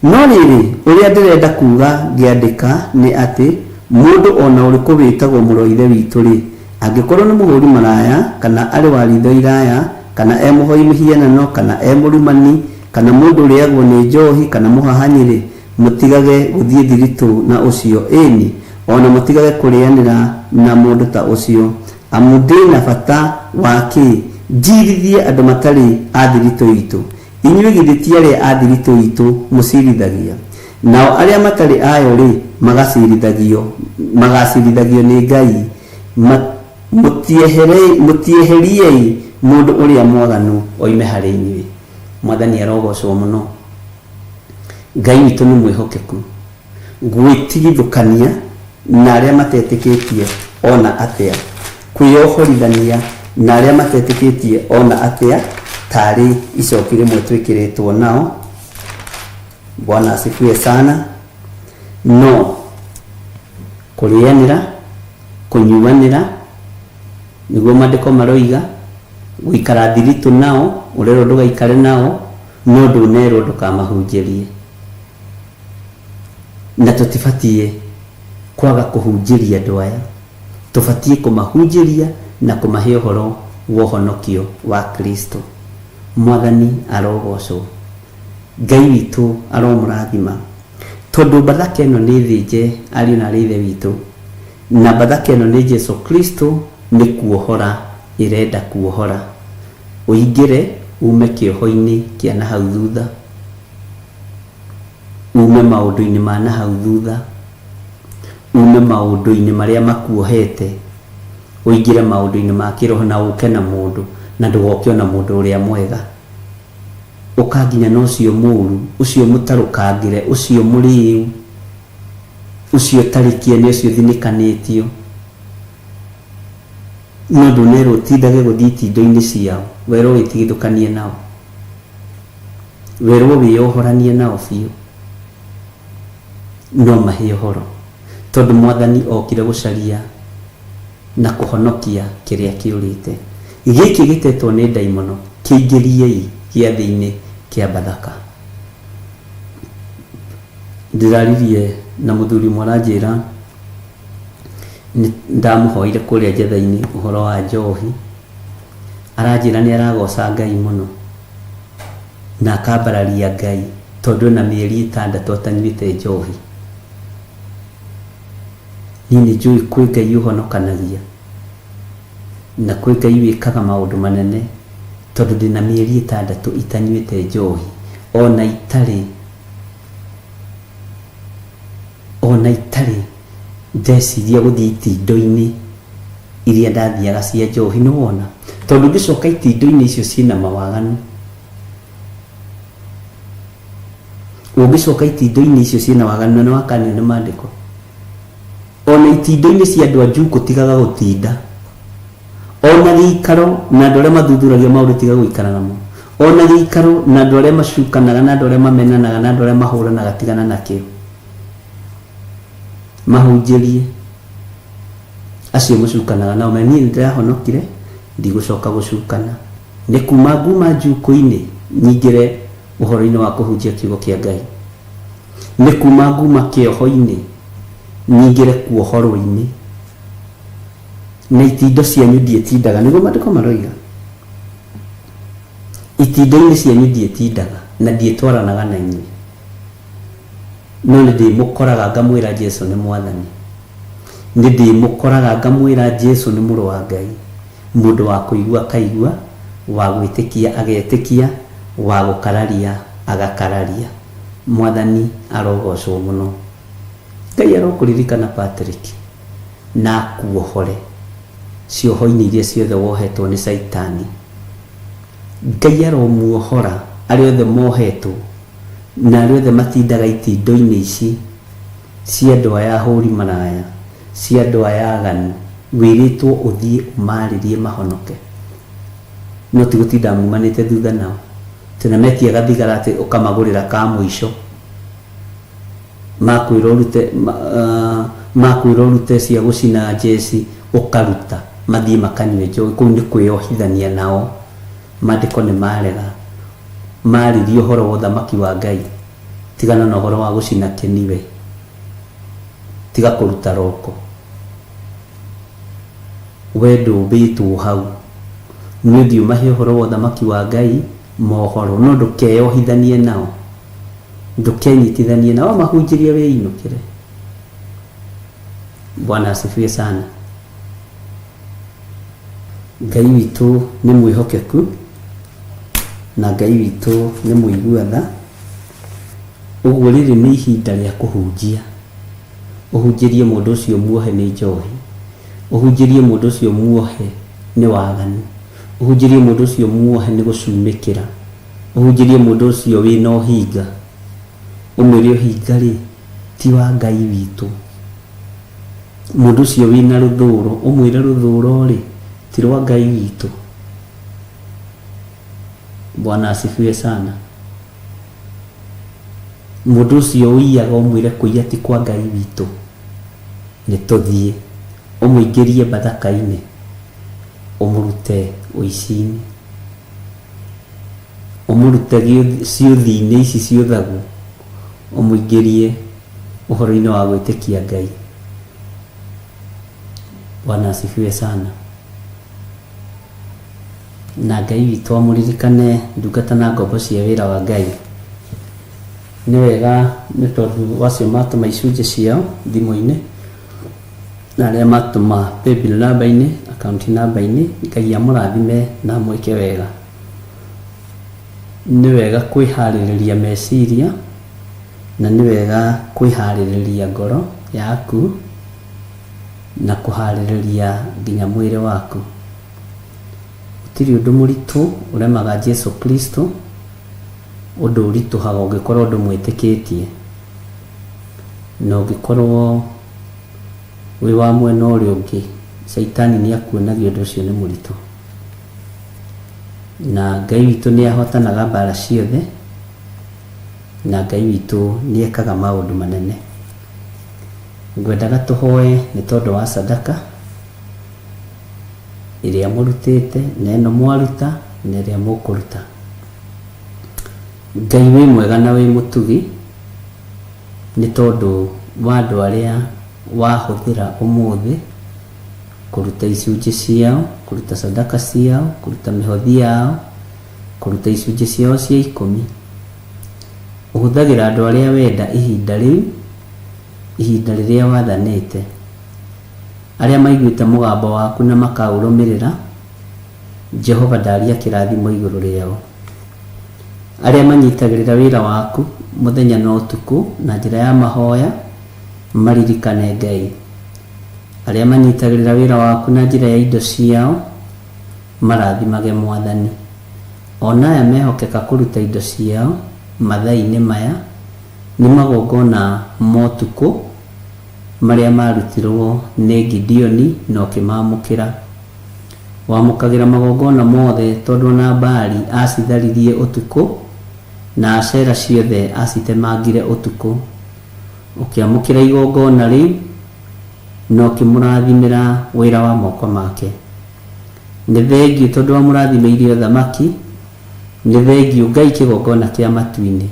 No riri uria ndirenda kuga ngiandika ni ati mundu ona uriku witagwo muroithe witu ri angikorwo ni muhuri maraya kana ari wa ritho iraya kana muhoi mihianano kana murumani kana mundu uriagwo ni njohi kana muhahanyire mutigage guthie thiritu na ucio eni ona mutigage kurianira na mundu ta ucio amundi na bata wake njirithie andu matari athiritu itu inyuĩ githiti aria athiritu itu musirithagia nao aria matari ayo ri magacirithagia ni Ngai mutieherie mundu uria mwaganu oime hari inyuĩ. Mwathani arogocwo muno. Ngai witu ni mwihokeku gwitigithukania na aria matetikitie ona atia kwiyohorithania na aria matetikitie ona atia tari icoki rimwe twikiritwo nao. Bwana asifiwe sana. No kurianira kunyuanira niguo mandiko maroiga guikara thiritu nao urero ndugaikare nao no ndunero ndukamahunjirie na tutibatie kwaga kuhunjiria andu aya tubatie kumahunjiria na kumahe uhoro wa uhonokio wa Kristo. Mwathani arogocwo. Ngai witu aromurathima tondu bathaka ino ni thinje ari na rithe witu na bathaka ino ni Jesu Kristo ni kuohora irenda kuohora uingire ume kioho-ini kia na hau thutha ume maundu-ini ma na hau thutha ume maundu-ini maria makuohete uingire maundu-ini ma kiroho na uke na mundu na ndugoke na mundu uria mwega ukaginya no cio muru ucio mutarukangire ucio muriu ucio tarikie ni ucio thinikanitio no ndunero tindage guthiti indo-ini ciao wero witigithukanie nao wero wiyohoranie nao biu no mahe uhoro tondu Mwathani okire gucaria na kuhonokia kiria kiurite giki gitetwo ni daimono kiingiriei giathi-ini kia bathaka. Ndiraririe na muthuri mwaranjira ndamuhoire kuria jetha-ini uhoro wa njohi aranjira ni aragoca Ngai muno na akambararia Ngai tondu na mieri 6 atanyuite njohi. Nini njui kwi Ngai uhonokanagia na kwi Ngai wikaga maundu manene tondu ndina mieri 6 itanyuite njohi ona ona itari ndeciria guthii itindo-ini iria ndathiaga cia njohi nĩ wona tondu ngicoka itindo-ini icio ciina mawaganu ũngĩcoka itindo-ini icio ciina waganu na wakanio nĩ maandĩko ona itindo-ini cia andũ a Njuku tigaga gũtinda ona gĩikaro na andũ arĩa mathuthuragia maũndũ tiga gũikara namo ona gĩikaro na andũ arĩa macukanaga na andũ arĩa mamenanaga na andũ arĩa mahũranaga tigana nakĩo mahunjĩrie acio mũcukanaga nao meni nĩndĩrahonokire ndigũcoka gũcukana nĩ kuma nguma Njuku-inĩ nyingĩre ũhoro-inĩ wa kũhunjia kiugo kĩa Ngai nĩ kuma nguma kĩoho-inĩ nyingĩre kuohorwo-inĩ na itindo cianyu ndietindaga nĩguo maandĩko maroiga itindo-inĩ cianyu ndietindaga na ndietwaranaga na inyuĩ no nĩ ndĩmũkoraga ngamwĩra Jesũ nĩ mwathani nĩ ndĩmũkoraga ngamwĩra Jesũ nĩ mũrũ wa Ngai mũndũ wa kũigua akaigua wa gwĩtĩkia agetĩkia wa gũkararia agakararia mwathani arogocwo mũno Ngai arokũririkana Patrick na kuohore cioho-inĩ iria ciothe wohetwo nĩ Saitani Ngai aromuohora arĩa othe mohetwo na arĩa othe matindaga itindo-inĩ ici cia andũ aya ahũri maraya cia andũ aya aganu wĩrĩtwo ũthiĩ ũmarĩrie mahonoke no ti gũtinda mumanĩte thutha nao tena metia gathigara atĩ ũkamagũrĩra ka mũico makwĩra ũrute cia gũcina njeci ũkaruta mathiĩ makanyue njohi kũu nĩ kwĩyohithania nao maandĩko nĩ marega marĩrie ũhoro wa ũthamaki wa Ngai tigana na ũhoro wa gũcina kĩniwe tiga kũruta roko we ndũmbĩtwo hau nĩ ũthiĩ ũmahe ũhoro wa ũthamaki wa Ngai mohoro no ndũkeyohithanie nao ndũkenyitithanie nao mahunjĩrie wĩinũkĩre Bwana asifiwe sana Ngai witũ nĩ mwĩhokeku na Ngai witũ nĩ mũigua-tha ũguo rĩrĩ nĩ ihinda rĩa kũhunjia ũhunjĩrie mũndũ ũcio muohe nĩ njohi ũhunjĩrie mũndũ ũcio muohe nĩ waganu ũhunjĩrie mũndũ ũcio muohe nĩ gũcumĩkĩra ũhunjĩrie mũndũ ũcio wĩna ũhinga ũmwĩre ũhinga-rĩ ti wa Ngai witũ mũndũ ũcio wĩna rũthũũro ũmwĩre rũthũũro-rĩ ti rwa Ngai witũ Bwana asifiwe sana mũndũ ũcio ũiyaga ũmwĩre kũiya ti kwa Ngai witũ nĩ tũthiĩ ũmũingĩrie bathaka-inĩ ũmũrute ũici-inĩ ũmũrute ciũthi-inĩ ici ciũthagwo ũmũingĩrie ũhoro-inĩ wa gwĩtĩkia Ngai Bwana asifiwe sana na Ngai witũ amũririkane ndungata na ngombo cia wĩra wa Ngai nĩ wega nĩ tondũ wacio matũma icunjĩ ciao thimũ-inĩ na arĩa matũma paybill namba-inĩ account namba-inĩ Ngai amũrathime na mwĩke wega nĩ wega kwĩharĩrĩria meciria na nĩ wega kwĩharĩrĩria ngoro yaku na kũharĩrĩria nginya mwĩrĩ waku gũtirĩ ũndũ mũritũ ũremaga Jesũ Kristo ũndũ ũritũhaga ũngĩkorwo ũndũ mwĩtĩkĩtie na ũngĩkorwo wĩ wa mwena ũrĩa ũngĩ Saitani nĩ akuonagia ũndũ ũcio nĩ mũritũ na Ngai witũ nĩ ahotanaga mbara ciothe na Ngai witũ nĩ ekaga maũndũ manene ngwendaga tũhoe nĩ tondũ wa sadaka ĩrĩa mũrutĩte na ĩno mwaruta na ĩrĩa mũkũruta Ngai wĩ mwega na wĩ mũtugi nĩ tondũ wa andũ arĩa wahũthĩra ũmũthĩ kũruta icunjĩ ciao kũruta sadaka ciao kũruta mĩhothi yao kũruta icunjĩ ciao cia 10 ũhũthagĩra andũ arĩa wenda ihinda rĩu ihinda rĩrĩa wathanĩte arĩa maiguĩte mũgambo waku na makaũrũmĩrĩra Jehova ndaria kĩrathimo igũrũ rĩao arĩa manyitagĩrĩra wĩra waku mũthenya na ũtukũ na njĩra ya mahoya maririkane Ngai. Arĩa manyitagĩrĩra wĩra waku na njĩra ya indo ciao marathimage Mwathani. Ona aya mehokeka kũruta indo ciao mathaa-inĩ maya nĩ magongona motukũ marĩa marutirwo nĩ Gideoni na ũkĩmamũkĩra. Wamũkagĩra magongona mothe tondũ ona Baali acitharirie ũtukũ na Ashera ciothe acitemangire ũtukũ. Ũkĩamũkĩra igongona rĩu na ũkĩmũrathimĩra wĩra wa moko make. Nĩ thengiũ tondũ wamũrathimĩire thamaki. Nĩ thengiũ Ngai kĩgongona kĩa matu-inĩ.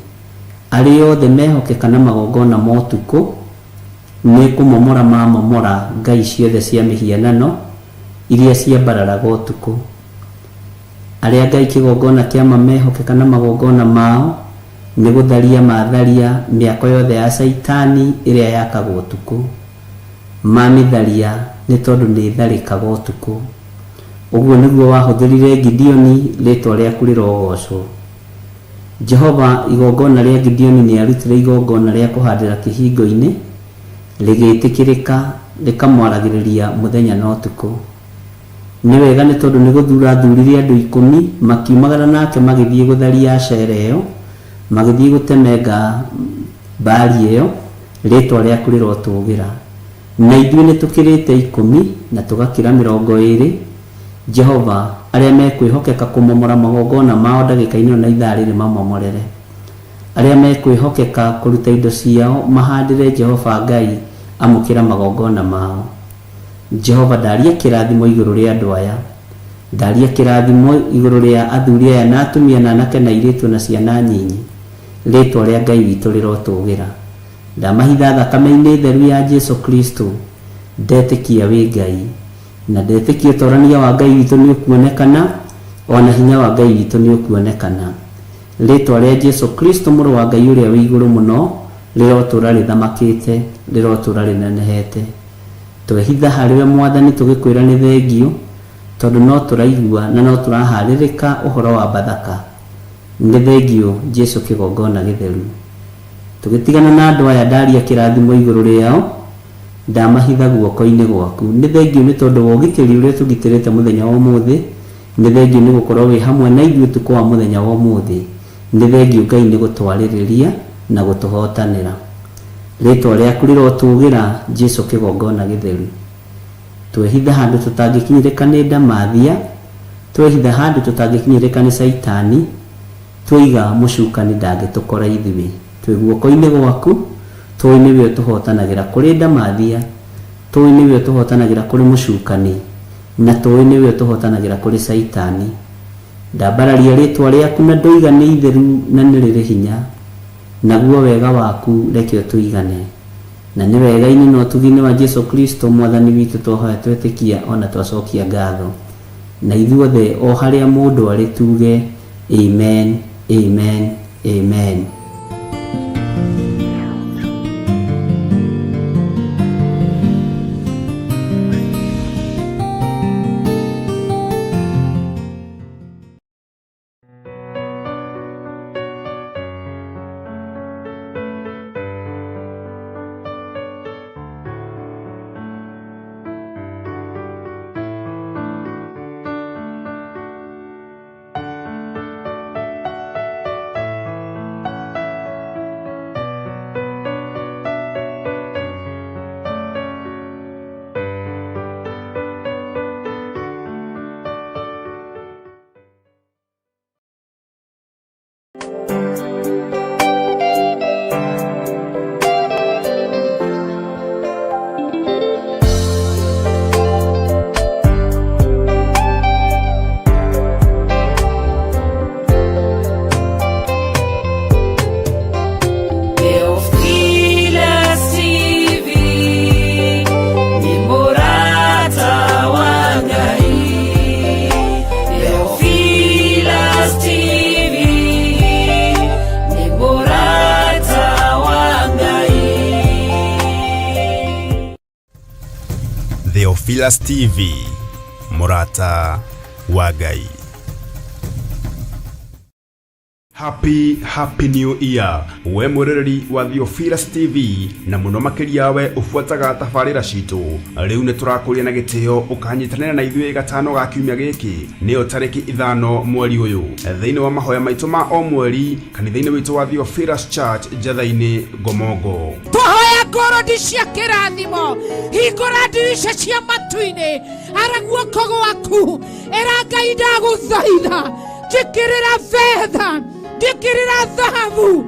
Arĩa othe mehokeka na magongona motukũ nĩ kũmomora mamomora ngai ciothe cia mĩhianano iria ciambararaga ũtukũ. Arĩa Ngai kĩgongona kĩa mehokeka na magongona mao nĩ gũtharia matharia mĩako yothe ya Saitani ĩrĩa yakagwo ũtukũ. Mamĩtharia nĩ tondũ nĩ tharĩkaga ũtukũ. Ũguo nĩguo wahũthĩrire Gideoni, rĩtwa rĩaku rĩrogocwo. Jehova igongona rĩa Gideoni nĩ arutire igongona rĩa kũhandĩra kĩhingo-inĩ rĩgĩtĩkĩrĩka rĩkamwaragĩrĩria mũthenya na ũtukũ. Nĩ wega nĩ tondũ nĩ gũthura thurire andũ 10 makiumagara nake magĩthiĩ gũtharia Ashera ĩyo, magĩthiĩ gũtemenga Baali ĩyo, rĩtwa rĩaku rĩrotũgĩra. Na ithuĩ nĩ tũkĩrĩte 10 na tũgakĩra 20. Jehova, arĩa mekwĩhokeka kũmomora magongona mao ndagĩka-inĩ na ithaa rĩrĩ mamomorere. Arĩa mekwĩhokeka kũruta indo ciao mahandĩre Jehova Ngai amũkĩra magongona mao. Jehova, ndaria kĩrathimo igũrũ rĩa andũ aya. Ndaria kĩrathimo igũrũ rĩa athuri aya na atumia na anake na airĩtu na ciana nyinyi. Rĩtwa rĩa Ngai witũ rĩrotũgĩra. Ndamahitha thakame-inĩ theru ya Jesu Kristo. Ndetĩkia wĩ Ngai. Na ndetĩkia ũtorania wa Ngai witũ nĩ ũkuonekana, ona hinya wa Ngai witũ nĩ ũkuonekana. Rĩtwa rĩa Jesu Kristo mũrũ wa Ngai ũrĩa wĩ igũrũ mũno rĩrotũra rĩthamakĩte, rĩrotũra rĩnenehete. Twehitha harĩwe Mwathani tũgĩkwĩra nĩ thengiũ tondũ no tũraigua na no tũraharĩrĩka ũhoro wa Bathaka. Nĩ thengiũ Jesu kĩgongona gĩtheru. Tũgĩtigana na andũ aya ndaria kĩrathimo igũrũ rĩao, ndamahitha guoko-inĩ gwaku. Nĩ thengiũ nĩ tondũ wa ũgitĩri ũrĩa tũgitĩrĩte mũthenya wa ũmũthĩ. Nĩ thengiũ nĩ gũkorwo wĩ hamwe na ithuĩ ũtukũ wa mũthenya wa ũmũthĩ. Nĩ thengiũ Ngai nĩ gũtwarĩrĩria na gũtũhotanĩra. Rĩtwa rĩaku rĩrotũgĩra Jesu kĩgongona gĩtheru. Twehitha handũ tũtangĩkinyĩrĩka nĩ ndamathia, twehitha handũ tũtangĩkinyĩrĩka nĩ Saitani, twĩiga mũcukani ndangĩtũkora ithuĩ. Twĩ guoko-inĩ gwaku, tũĩ nĩwe ũtũhotanagĩra kũrĩ ndamathia, tũĩ nĩwe ũtũhotanagĩra kũrĩ mũcukani, na tũĩ nĩwe ũtũhotanagĩra kũrĩ Saitani. Ndambararia rĩtwa rĩaku na ndoiga nĩ itheru na nĩ rĩrĩ hinya. Naguo wega waku reke ũtũigane. Na nĩ wega-inĩ na ũtugi-inĩ wa Jesu Kristo Mwathani witũ twahoya twetĩkia ona twacokia ngatho. Na ithuothe o harĩa mũndũ arĩ tuge amen, amen, amen. Theophilus TV, Murata wa Ngai. Happy New Year we murereri wa Theophilus TV na muno makiria we ufuataga tafarira citu riu ne turakuria na gitio ukanyitanira na ithuĩ gatano ga kiumia giki nio tariki 5 mweri uyu thiini wa mahoya maitu ma o mweri kanitha-ini witu wa Theophilus Church Njatha-ini Ngomongo. Twahoya ngorodi cia kirathimo hingũra ndirisha cia matu-ini ara guoko gwaku era Ngai ndagũthaitha njĩkĩrĩra fedha ndikirira thahabu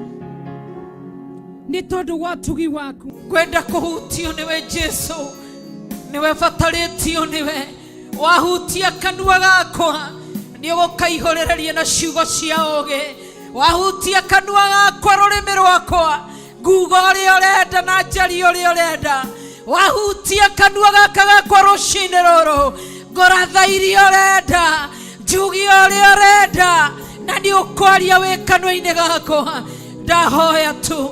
ni tondu wa tugi waku kwenda kuhutio niwe Jesu niwe bataritio niwe wahutia kanua gakwa ni ugukaihũrĩrĩria na ciugo cia ũgĩ wahutia kanua gakwa rũrĩmĩ rwakwa nguga ũrĩa ũrenda na njari ũrĩa ũrenda wahutia kanua gaka gakwa rũcinĩ rũrũ ngoratha iria ũrenda njugi ũrĩa ũrenda na ni ukwaria we kanwa-inĩ gakwa ndahoya tu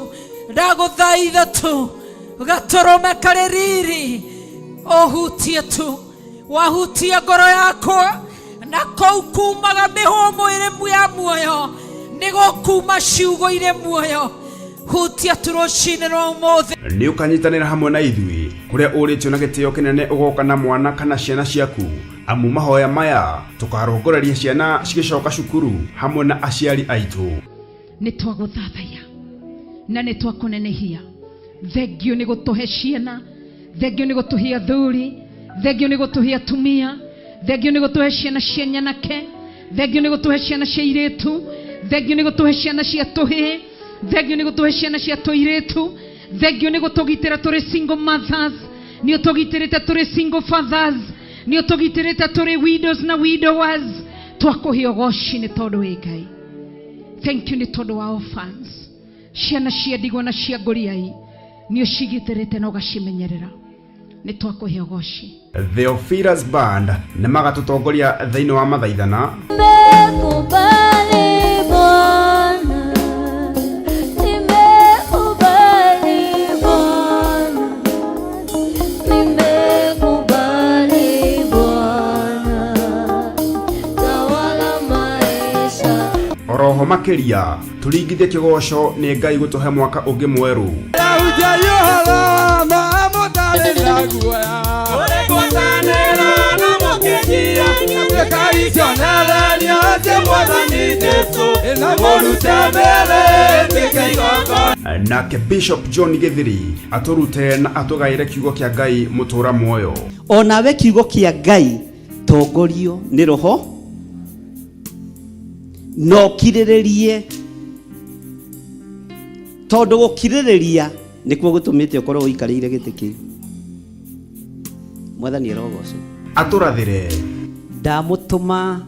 ndagũthaitha tu gatũrũme karĩ riri ũhutie tu wahutia ngoro yakwa na kũu kumaga mĩhũmũ ĩrĩ ya muoyo nĩ gũkuma ciugo irĩ muoyo hutia tu rũcinĩ rwa ũmũthĩ nĩ ũkanyitanĩra hamwe na ithuĩ kũrĩa ũrĩtio na gĩtĩo kĩnene ũgoka na mwana kana ciana ciaku amu mahoya maya tukarongoreria ciana cigicoka cukuru hamwe na aciari aitu ni twagũthathaiya na ni twakũnenehia thengio ni gũtũhe ciana thengio ni gũtũhe athuri thengio ni gũtũhe atumia thengio ni gũtũhe ciana cia nyanake thengio ni gũtũhe ciana cia airĩtu thengio ni gũtũhe ciana cia tũhĩĩ thengio ni gũtũhe ciana cia tũirĩtu thengio ni gũtũgitĩra tũrĩ single mothers ni ũtũgitĩrĩte tũrĩ single fathers ni ũtũgitĩrĩte tũrĩ widows na widowers twakũhe ũgoci nĩ tondũ wĩ Ngai. Thank you nĩ tondũ wa orphans ciana cia ndigwa na cia ngũriai ni ũcigitĩrĩte na ũgacimenyerera nĩ twakũhe ũgoci. Theophilus Band nĩ magatũtongoria thĩinĩ wa mathaithana oroho makiria turingithie kigoco ni Ngai gutuhe mwaka ungi mweru nake Bishop John Githiri aturute na atugaire kiugo kia Ngai mutura muoyo onawe kiugo kia Ngai tongorio ni roho no kirĩrĩrie tondu gukirĩrĩria nikuo gutumite ukorwo uikarĩire gĩtĩ kĩu mwathani arogocwo aturathire ndamũtũma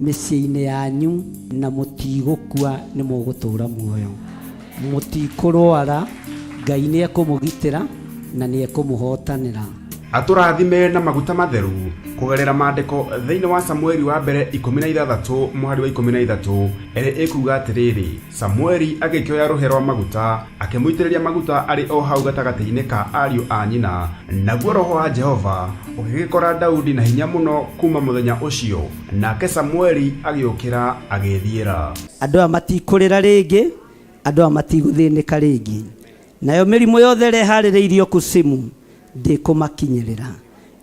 mĩciĩ-inĩ yanyu na mũtigũkua nĩ mũgũtũra muoyo mũtikũrwara Ngai nĩ ekũmũgitĩra na nĩ ekũmũhotanĩra aturathime na maguta matheru kugerera maandiko thiini wa Samueli wa mbere 16 muhari wa 13 ere ekuga atiriri Samueli agikioya ruhe rwa maguta akimuitiriria maguta ari o hau gatagati-ini ka ariu a nyina naguo roho wa Jehova ugigikora Daudi na hinya muno kuma muthenya ucio nake Samueli agiukira agithiira andu a matikũrĩra rĩngĩ andu a matigũthĩnĩka rĩngĩ nayo mĩrimũ yothe ĩreharĩrĩirio kusimu ndĩkũmakinyĩrĩra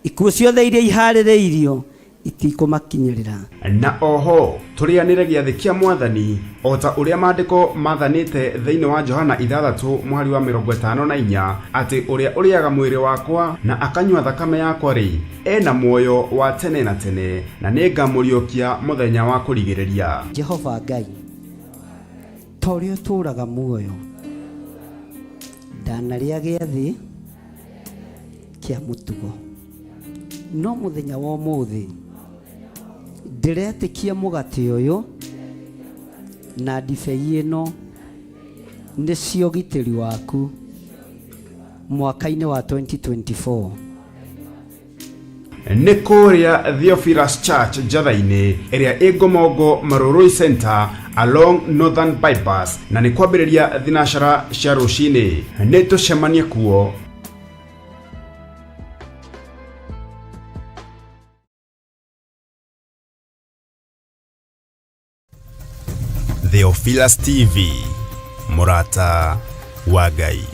ikuũ ciothe iria iharĩrĩirio itikũmakinyĩrĩra na oho turianire giathi kia mwathani ota uria maandiko mathanite thiini wa Johana 6 muhari wa 54 ati uria uriaga mwiri wakwa na akanywa thakame yakwa ri ena muoyo wa tene na tene na ningamuriokia muthenya wa kurigiriria Jehova Ngai torio turaga muoyo ndanaria giathi kia mutugo no muthenya wa umuthi ndiretikia mugate uyu na ndibei ino nĩcio gitĩri waku mwaka-inĩ wa 2024 nĩ kũrĩa Theophilus Church Njatha-ini ĩrĩa ĩ Ngomongo Marũrũi Center along Northern Bypass na nĩ kwambĩrĩria thinacara cia rũcinĩ nĩ tũcemanie kuo. Theophilus TV, Mũrata wa Ngai.